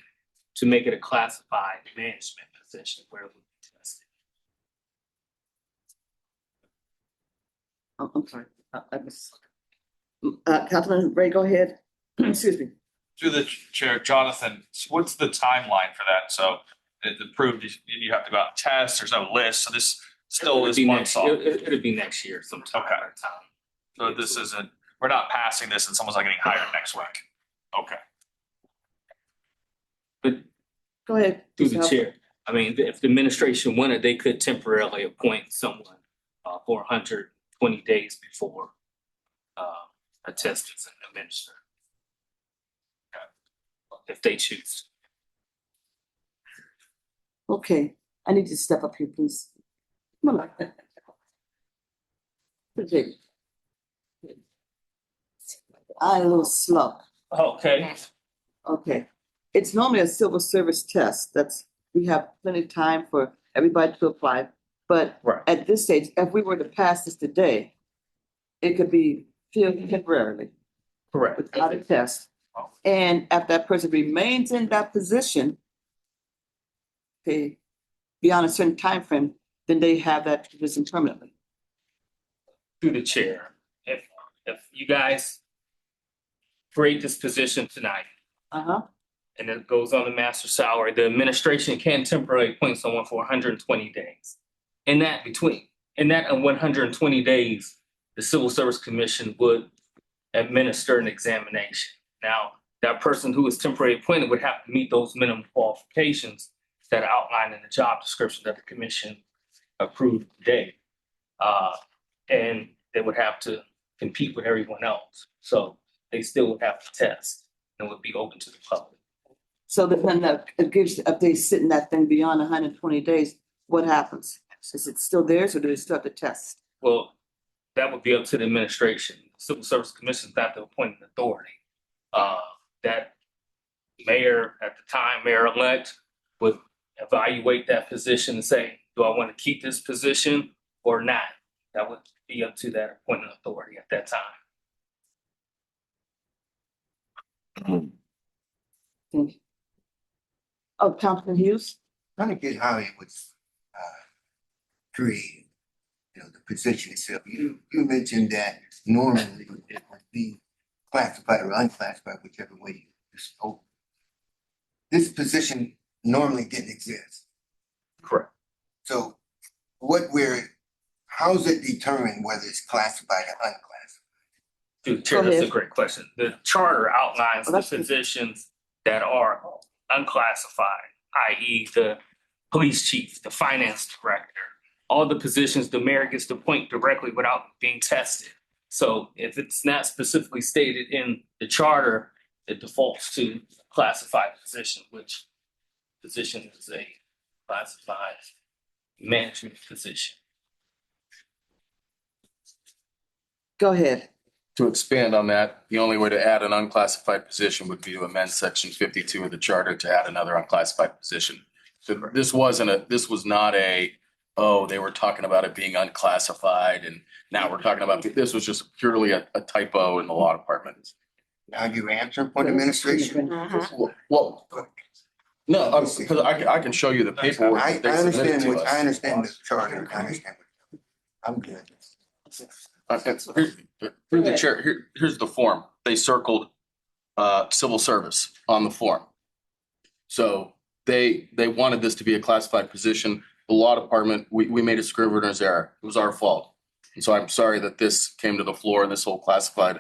Speaker 13: to make it a classified management position where it would be tested.
Speaker 1: Oh, I'm sorry. I missed. Councilman Ray, go ahead. Excuse me.
Speaker 10: Through the chair, Jonathan, what's the timeline for that? So it's approved, you have to go out and test, there's no list, so this still is months off.
Speaker 13: It'll be next year sometime.
Speaker 10: Okay. So this isn't, we're not passing this and someone's not getting hired next week. Okay.
Speaker 13: But
Speaker 1: Go ahead.
Speaker 13: through
Speaker 1: Mr.
Speaker 13: the
Speaker 1: Huff.
Speaker 13: chair, I mean, if the administration wanted, they could temporarily appoint someone for 120 days before a test is administered. If they choose.
Speaker 1: Okay, I need you to step up here, please. Come on. Okay. I'm a little slow.
Speaker 13: Okay.
Speaker 1: Okay. It's normally a civil service test. We have plenty of time for everybody to apply. But
Speaker 13: Right.
Speaker 1: at this stage, if we were to pass this today, it could be filled temporarily
Speaker 13: Correct.
Speaker 1: without a test. And if that person remains in that position, okay, beyond a certain time frame, then they have that position permanently.
Speaker 13: through the chair, if you guys create this position tonight
Speaker 1: Uh-huh.
Speaker 13: and it goes on the master salary, the administration can temporarily appoint someone for 120 days. In that 120 days, the Civil Service Commission would administer an examination. Now, that person who is temporarily appointed would have to meet those minimum qualifications that are outlined in the job description that the commission approved today. And they would have to compete with everyone else. So they still would have to test and would be open to the public.
Speaker 1: So then it gives, if they sit in that thing beyond 120 days, what happens? Is it still theirs or do they start the test?
Speaker 13: Well, that would be up to the administration. Civil Service Commission is not the appointing authority. That mayor at the time, mayor-elect, would evaluate that position and say, do I want to keep this position or not? That would be up to that appointing authority at that time.
Speaker 1: Thank you. Oh, Councilman Hughes?
Speaker 12: Trying to get how it was created, the position itself. You mentioned that normally it would be classified or unclassified, whichever way you spoke. This position normally didn't exist.
Speaker 13: Correct.
Speaker 12: So how's it determined whether it's classified or unclassified?
Speaker 13: Through the chair, that's a great question. The charter outlines the positions that are unclassified, i.e. the police chief, the finance director, all the positions the mayor gets to appoint directly without being tested. So if it's not specifically stated in the charter, it defaults to classified position, which position is a classified management position.
Speaker 1: Go ahead.
Speaker 6: To expand on that, the only way to add an unclassified position would be to amend section 52 of the charter to add another unclassified position. So this was not they were talking about it being unclassified and now we're talking about, this was just purely a typo in the law department.
Speaker 12: Now you answer for the administration?
Speaker 6: Well, no, because I can show you the paperwork.
Speaker 12: I
Speaker 6: that they submitted to us.
Speaker 12: understand the charter, I understand. I'm good.
Speaker 6: Through the chair, here's the form. They circled civil service on the form. So they wanted this to be a classified position. The law department, we made a scrivener's error. It was our fault. And so I'm sorry that this came to the floor and this whole classified,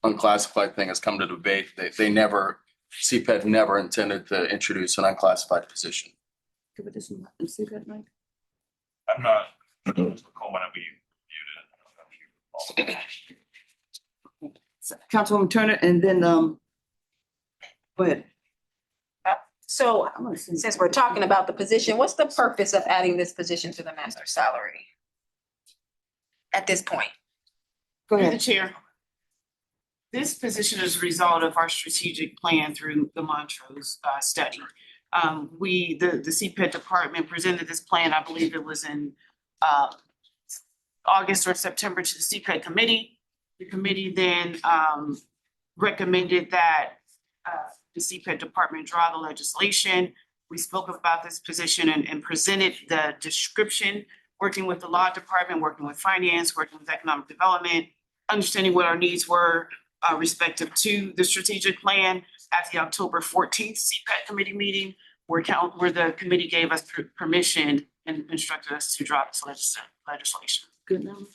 Speaker 6: unclassified thing has come to debate. CPED never intended to introduce an unclassified position.
Speaker 1: Give it this one. See that, Mike?
Speaker 10: I'm not, Coleman, I'd be
Speaker 1: Councilwoman Turner and then, go ahead.
Speaker 3: So since we're talking about the position, what's the purpose of adding this position to the master salary at this point?
Speaker 1: Go
Speaker 8: Through the
Speaker 1: ahead.
Speaker 8: chair. This position is a result of our strategic plan through the Montrose study. The CPED department presented this plan, I believe it was in August or September to the CPED committee. The committee then recommended that the CPED department draw the legislation. We spoke about this position and presented the description, working with the law department, working with finance, working with economic development, understanding what our needs were respective to the strategic plan at the October 14th CPED committee meeting, where the committee gave us permission and instructed us to draw this legislation.
Speaker 1: Good number.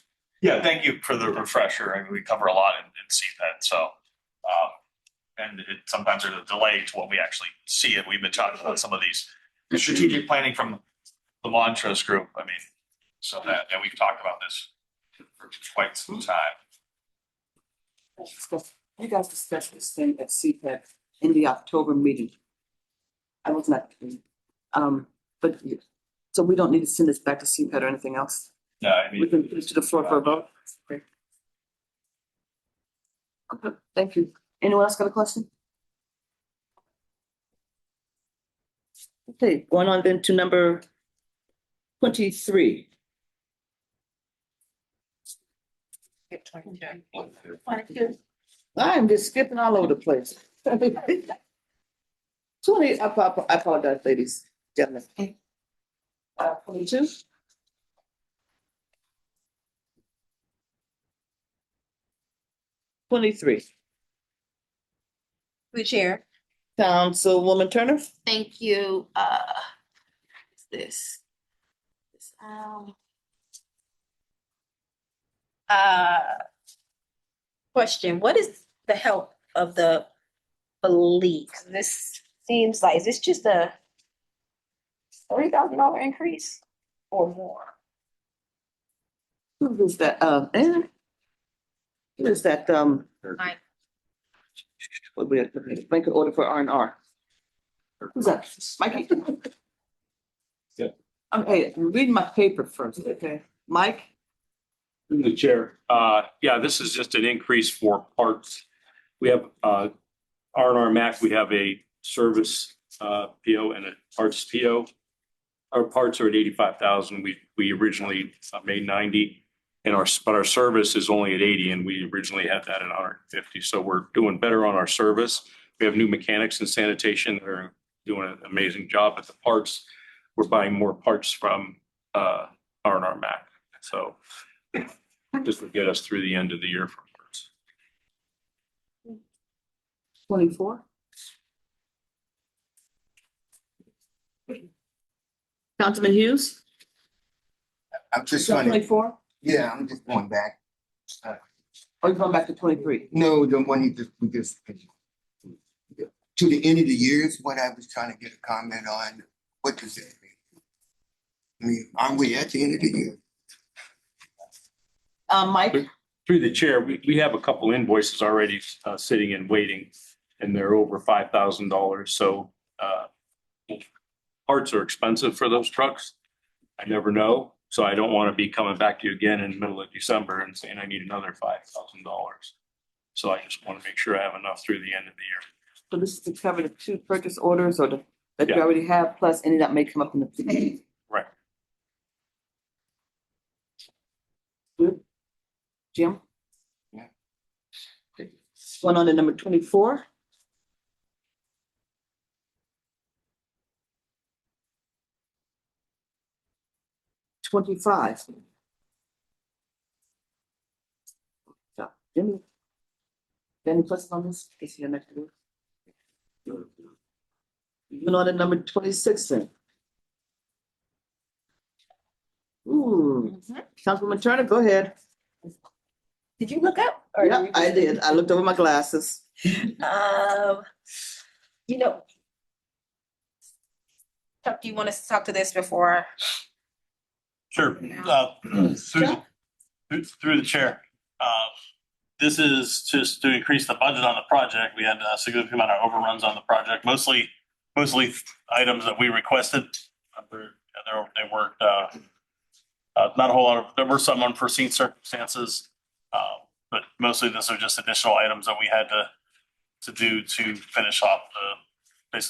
Speaker 10: Yeah, thank you for the refresher. I mean, we cover a lot in CPED, so, and sometimes there's a delay to what we actually see it. We've been talking about some of these strategic planning from the Montrose group. I mean, so that we've talked about this for quite some time.
Speaker 1: You guys discussed this thing at CPED in the October meeting. I was not, but, so we don't need to send this back to CPED or anything else?
Speaker 10: No, I mean.
Speaker 1: We can put it to the floor for a vote? Okay. Okay, thank you. Anyone else got a question? Okay, going on then to number 23. 22. I'm just skipping all over the place. 20, I apologize, ladies, gentlemen. 22. 23.
Speaker 3: Through the chair.
Speaker 1: Councilwoman Turner?
Speaker 3: Thank you. What's this? Uh, Question, what is the help of the police? This seems like, is this just a $30,000 increase or more?
Speaker 1: Who is that? Aaron? Who is that?
Speaker 3: Mike.
Speaker 1: What we make an order for R&R. Who's that? Mike?
Speaker 2: Yeah.
Speaker 1: Hey, I'm reading my paper first, okay? Mike?
Speaker 14: Through the chair, yeah, this is just an increase for parts. We have, R&R Mac, we have a service, PO and a parts PO. Our parts are at 85,000. We originally made 90. And but our service is only at 80 and we originally had that at 150. So we're doing better on our service. We have new mechanics in sanitation that are doing an amazing job at the parts. We're buying more parts from, R&R Mac. So this will get us through the end of the year for parts.
Speaker 1: 24. Councilman Hughes?
Speaker 12: I'm just trying to,
Speaker 1: 24?
Speaker 12: yeah, I'm just going back.
Speaker 1: Or you going back to 23?
Speaker 12: No, the one we just, to the end of the year is what I was trying to get a comment on. What does that mean? I mean, aren't we at the end of the year?
Speaker 1: Mike?
Speaker 14: Through the chair, we have a couple invoices already sitting and waiting, and they're over $5,000. So parts are expensive for those trucks. I never know. So I don't want to be coming back to you again in the middle of December and saying I need another $5,000. So I just want to make sure I have enough through the end of the year.
Speaker 1: So this is to cover the 2 purchase orders or that you
Speaker 14: Yeah.
Speaker 1: already have, plus any that may come up in the future.
Speaker 14: Right.
Speaker 1: Good. Jim?
Speaker 12: Yeah.
Speaker 1: Okay. Going on to number 24. $25. So, Jimmy? Any questions on this? Is he next to it? Moving on to number 26 then. Ooh, Councilwoman Turner, go ahead.
Speaker 3: Did you look up? or
Speaker 1: Yeah,
Speaker 3: you
Speaker 1: I
Speaker 3: just-
Speaker 1: did. I looked over my glasses.
Speaker 3: You know. Chuck, do you want us to talk to this before?
Speaker 2: Sure. Through the chair. This is just to increase the budget on the project. We had a significant amount of overruns on the project, mostly items that we requested. They worked, not a whole lot of, there were some unforeseen circumstances. But mostly these are just additional items that we had to do to finish off the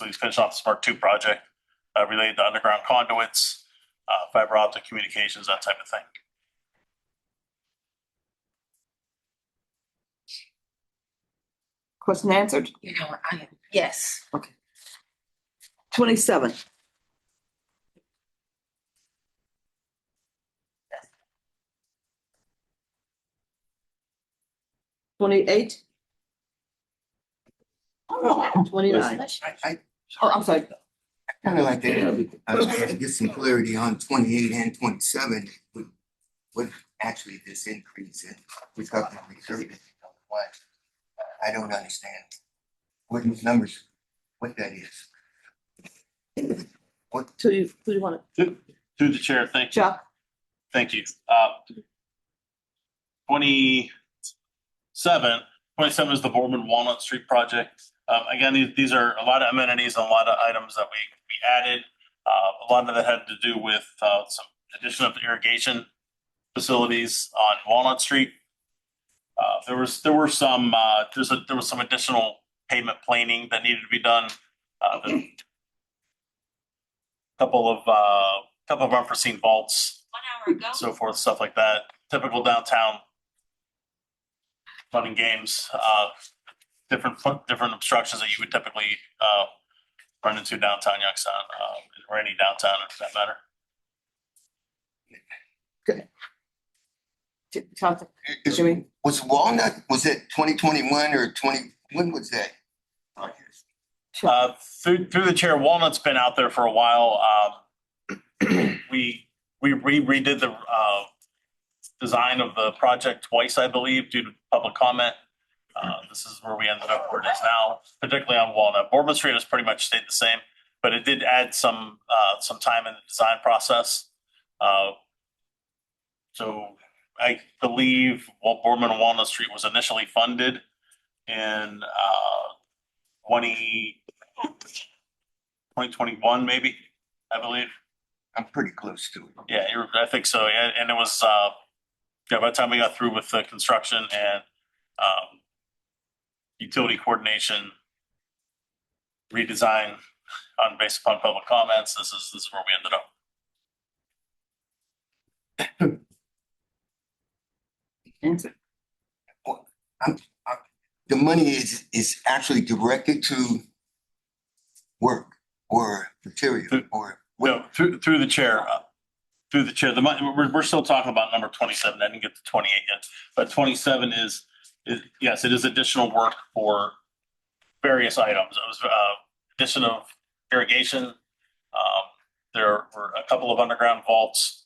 Speaker 2: Spark 2 project related to underground conduits, fiber optic communications, that type of thing.
Speaker 1: Question answered.
Speaker 3: You know, yes.
Speaker 1: 27. $28. 29.
Speaker 12: I
Speaker 1: Oh, I'm sorry.
Speaker 12: kind of like to get some clarity on 28 and 27. What actually this increase in recovery service? What? I don't understand. What these numbers, what that is. What?
Speaker 1: Who you want
Speaker 2: Through the chair, thank you.
Speaker 1: Chuck?
Speaker 2: Thank you. 27 is the Boardman Walnut Street project. Again, these are a lot of amenities and a lot of items that we added. A lot of that had to do with some addition of irrigation facilities on Walnut Street. There was some additional pavement planing that needed to be done. A couple of unforeseen faults, so forth, stuff like that. Typical downtown fun and games, different obstructions that you would typically run into downtown Youngstown, or any downtown for that matter.
Speaker 1: Council,
Speaker 12: Is-
Speaker 1: Jimmy?
Speaker 12: Was Walnut, was it 2021 or 20, when was that?
Speaker 2: Through the chair, Walnut's been out there for a while. We redid the design of the project twice, I believe, due to public comment. This is where we ended up where it is now, particularly on Walnut. Boardman Street has pretty much stayed the same, but it did add some time in the design process. So I believe Boardman and Walnut Street was initially funded in 2021, maybe, I believe.
Speaker 12: I'm pretty close to it.
Speaker 2: Yeah, I think so. Yeah, and it was yeah, by the time we got through with the construction and utility coordination, redesign based upon public comments, this is where we ended up.
Speaker 1: Answer.
Speaker 12: The money is actually directed to work or material or
Speaker 2: No, through the chair. Through the chair, the money, we're still talking about number 27. I didn't get to 28 yet, but 27 is yes, it is additional work for various items. It was addition of irrigation. There were a couple of underground vaults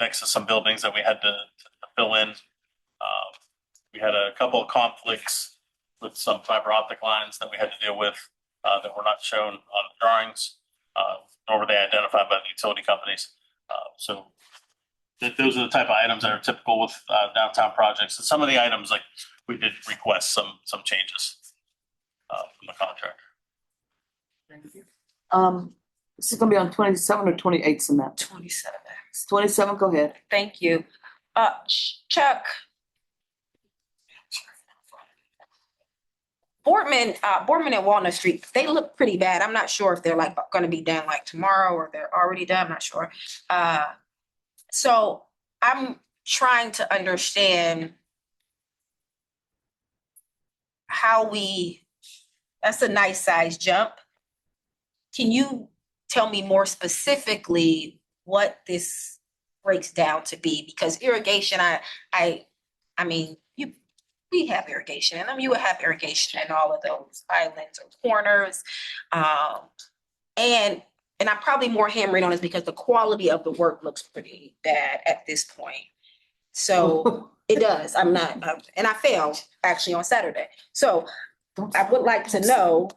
Speaker 2: next to some buildings that we had to fill in. We had a couple of conflicts with some fiber optic lines that we had to deal with that were not shown on the drawings, nor were they identified by the utility companies. So those are the type of items that are typical with downtown projects. And some of the items, like we did request some changes from the contractor.
Speaker 1: This is gonna be on 27 or 28, Samantha?
Speaker 3: 27.
Speaker 1: 27, go ahead.
Speaker 3: Thank you. Chuck. Boardman and Walnut Street, they look pretty bad. I'm not sure if they're like gonna be done like tomorrow or they're already done, I'm not sure. So I'm trying to understand how that's a nice size jump. Can you tell me more specifically what this breaks down to be? Because irrigation, I mean, we have irrigation in them. You would have irrigation in all of those islands or corners. And I'm probably more hammering on this because the quality of the work looks pretty bad at this point. So it does. I'm not, and I failed actually on Saturday. So I would like to know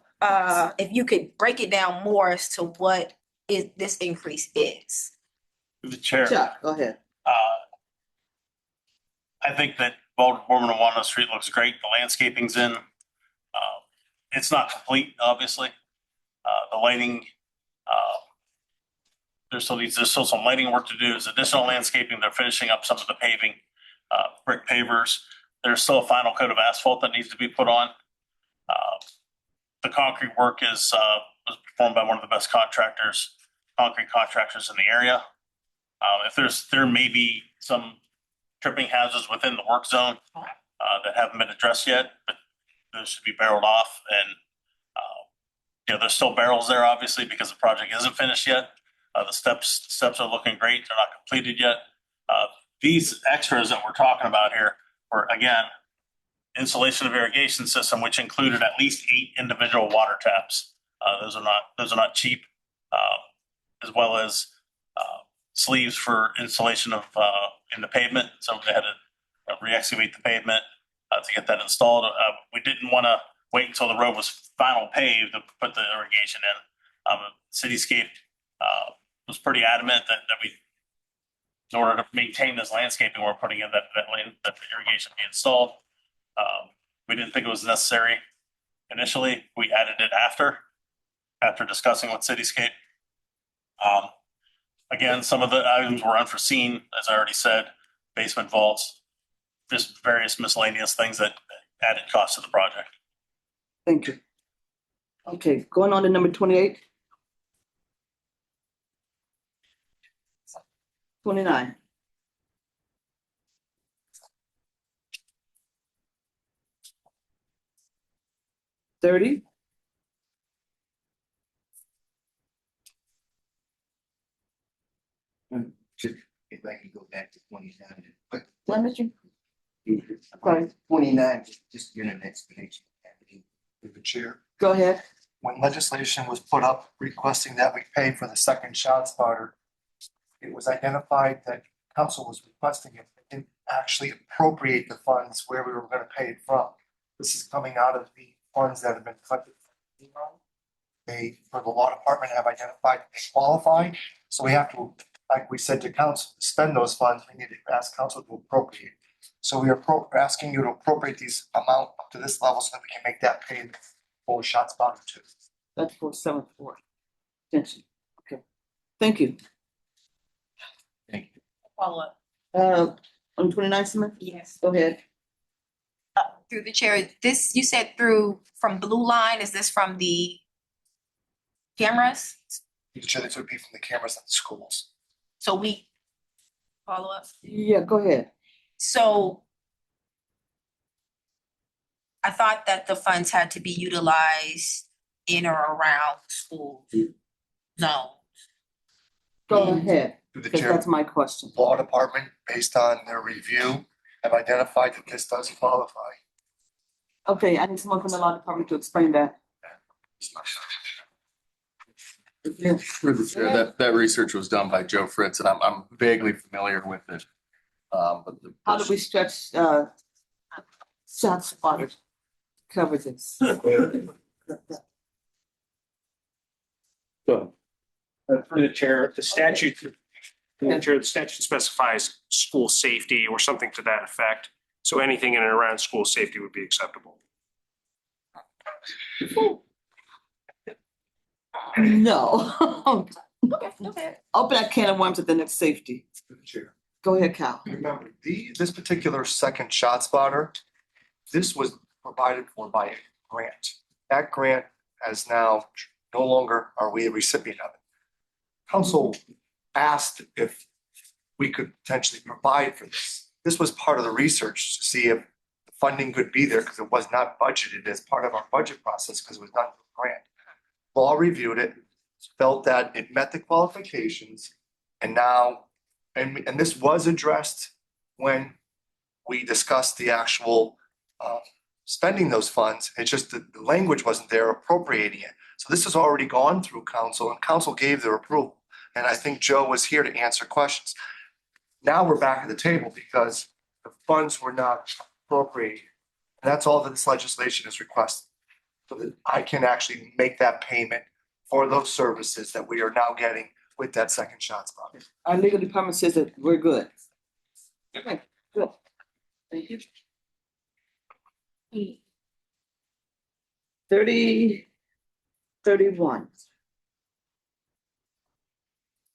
Speaker 3: if you could break it down more as to what this increase is.
Speaker 2: The chair.
Speaker 1: Chuck, go ahead.
Speaker 2: I think that Boardman and Walnut Street looks great. The landscaping's in. It's not complete, obviously. The lighting, there's still some lighting work to do. There's additional landscaping. They're finishing up some of the paving, brick pavers. There's still a final coat of asphalt that needs to be put on. The concrete work was performed by one of the best concrete contractors in the area. There may be some tripping hazards within the work zone that haven't been addressed yet, but those should be barreled off. And there's still barrels there, obviously, because the project isn't finished yet. The steps are looking great. They're not completed yet. These extras that we're talking about here were, again, installation of irrigation system, which included at least 8 individual water taps. Those are not cheap, as well as sleeves for installation of in the pavement. So they had to re-excavate the pavement to get that installed. We didn't want to wait until the road was final paved to put the irrigation in. Cityscape was pretty adamant that we, in order to maintain this landscaping, we're putting in that the irrigation be installed. We didn't think it was necessary initially. We added it after discussing with Cityscape. Again, some of the items were unforeseen, as I already said, basement vaults, just various miscellaneous things that added cost to the project.
Speaker 1: Thank you. Okay, going on to number 28. 29. $30.
Speaker 12: If I can go back to 27, but
Speaker 1: Let me. Okay,
Speaker 12: 29, just get an explanation.
Speaker 7: Through the chair.
Speaker 1: go ahead.
Speaker 7: When legislation was put up requesting that we pay for the second shot spotter, it was identified that council was requesting it, but didn't actually appropriate the funds where we were gonna pay it from. This is coming out of the funds that have been collected. From FEMA. They, for the law department, have identified they qualify, so we have to, like we said to council, to spend those funds, we need to ask council to appropriate. So we are asking you to appropriate these amount up to this level so that we can make that paid for shot spotter two.
Speaker 1: That's 474. Attention. Okay, thank you.
Speaker 3: Follow up.
Speaker 1: On 29th, Smith?
Speaker 3: Yes.
Speaker 1: Go ahead.
Speaker 3: Through the chair, this, you said through, from Blue Line, is this from the cameras?
Speaker 7: The chair, this would be from the cameras at the schools.
Speaker 3: So we, follow up?
Speaker 1: Yeah, go ahead.
Speaker 3: So I thought that the funds had to be utilized in or around school zone.
Speaker 1: Go ahead,
Speaker 7: Through the
Speaker 1: because
Speaker 7: chair,
Speaker 1: that's my question.
Speaker 7: law department, based on their review, have identified that this does qualify.
Speaker 1: Okay, I need someone from the law department to explain that. Yeah.
Speaker 6: Through the chair, that research was done by Joe Fritz, and I'm vaguely familiar with it. But
Speaker 1: How do we stretch, shot spotters cover this?
Speaker 14: Go
Speaker 15: Through the chair, the statute, through the chair, the statute specifies school safety or something to that effect. So anything in and around school safety would be acceptable.
Speaker 1: No.
Speaker 3: Okay.
Speaker 1: Open that can of worms at the next safety.
Speaker 7: Through the chair.
Speaker 1: Go ahead, Cal.
Speaker 7: Remember, this particular second shot spotter, this was provided for by a grant. That grant has now, no longer are we a recipient of it. Council asked if we could potentially provide for this. This was part of the research to see if the funding could be there, because it was not budgeted as part of our budget process, because it was done for grant. Law reviewed it, felt that it met the qualifications, and now, and this was addressed when we discussed the actual spending those funds. It's just that the language wasn't there appropriating it. So this has already gone through council, and council gave their approval. And I think Joe was here to answer questions. Now we're back at the table because the funds were not appropriated. And that's all that this legislation is requesting. So that I can actually make that payment for those services that we are now getting with that second shot spot.
Speaker 1: Our legal department says that we're good. Okay, good. Thank you. 30, 31.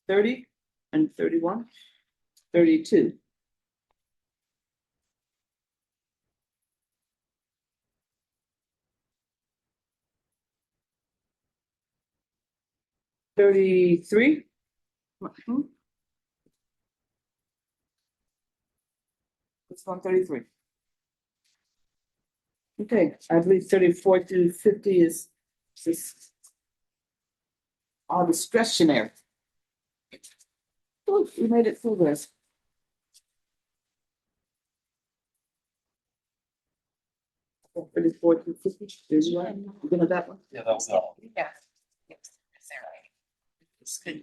Speaker 1: 30 and 31, 32. $33. It's 133. Okay, I believe 34 to 50 is all discretionary. Oh, we made it through this. Okay, 34 to 50, is you right? You gonna that one?
Speaker 10: Yeah, that was all.
Speaker 3: Yeah. Yes, that's right. It's good.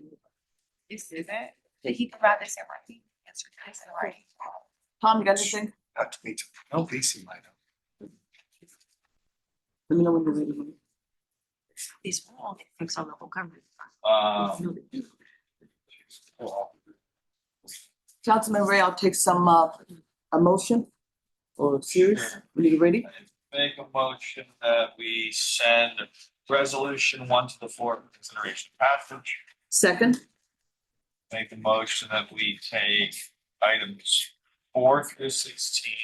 Speaker 3: This is it. Did he provide this in writing? Answer this in writing.
Speaker 1: Tom, you got anything?
Speaker 7: Not to me, no, Lacey might have.
Speaker 1: Let me know when you're ready.
Speaker 3: These were all fix on local government.
Speaker 1: Councilman Ray, I'll take some, a motion or series, when you're ready.
Speaker 10: Make a motion that we send resolution 1 to the floor for consideration passage.
Speaker 1: Second,
Speaker 10: Make a motion that we take items 4 through 16,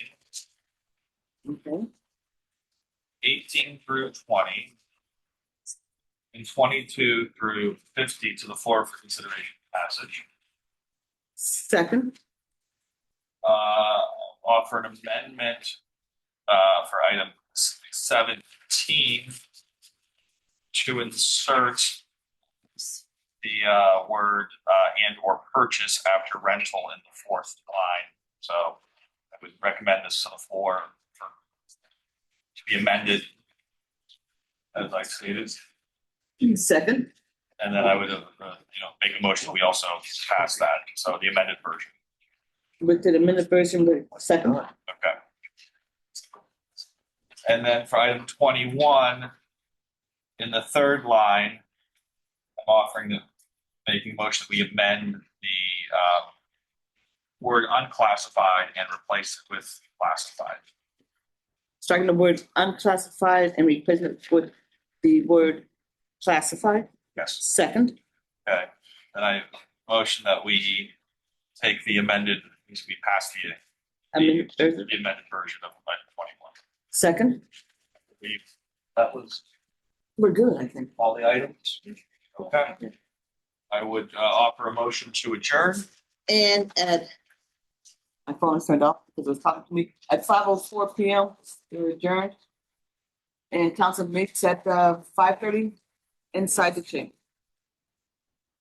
Speaker 1: okay,
Speaker 10: 18 through 20, and 22 through 50 to the floor for consideration passage.
Speaker 1: second,
Speaker 10: Offer an amendment for item 17 to insert the word and or purchase after rental in the fourth line. So I would recommend this to the floor for to be amended as I stated.
Speaker 1: Second,
Speaker 10: And then I would, make a motion, we also pass that, so the amended version.
Speaker 1: with the amended version, with second.
Speaker 10: Okay. And then for item 21, in the third line, I'm offering making a motion that we amend the word unclassified and replace it with classified.
Speaker 1: Striking the word unclassified and replacing it with the word classified.
Speaker 10: Yes.
Speaker 1: Second,
Speaker 10: Okay, and I motion that we take the amended, we pass
Speaker 1: amended version.
Speaker 10: the amended version of item 21.
Speaker 1: Second,
Speaker 10: That was
Speaker 1: we're good, I think.
Speaker 10: all the items. Okay. I would offer a motion to adjourn.
Speaker 1: And at, my phone is turned off because it was talking to me, at 5:04 PM, we're adjourned. And council meets at 5:30 inside the chamber.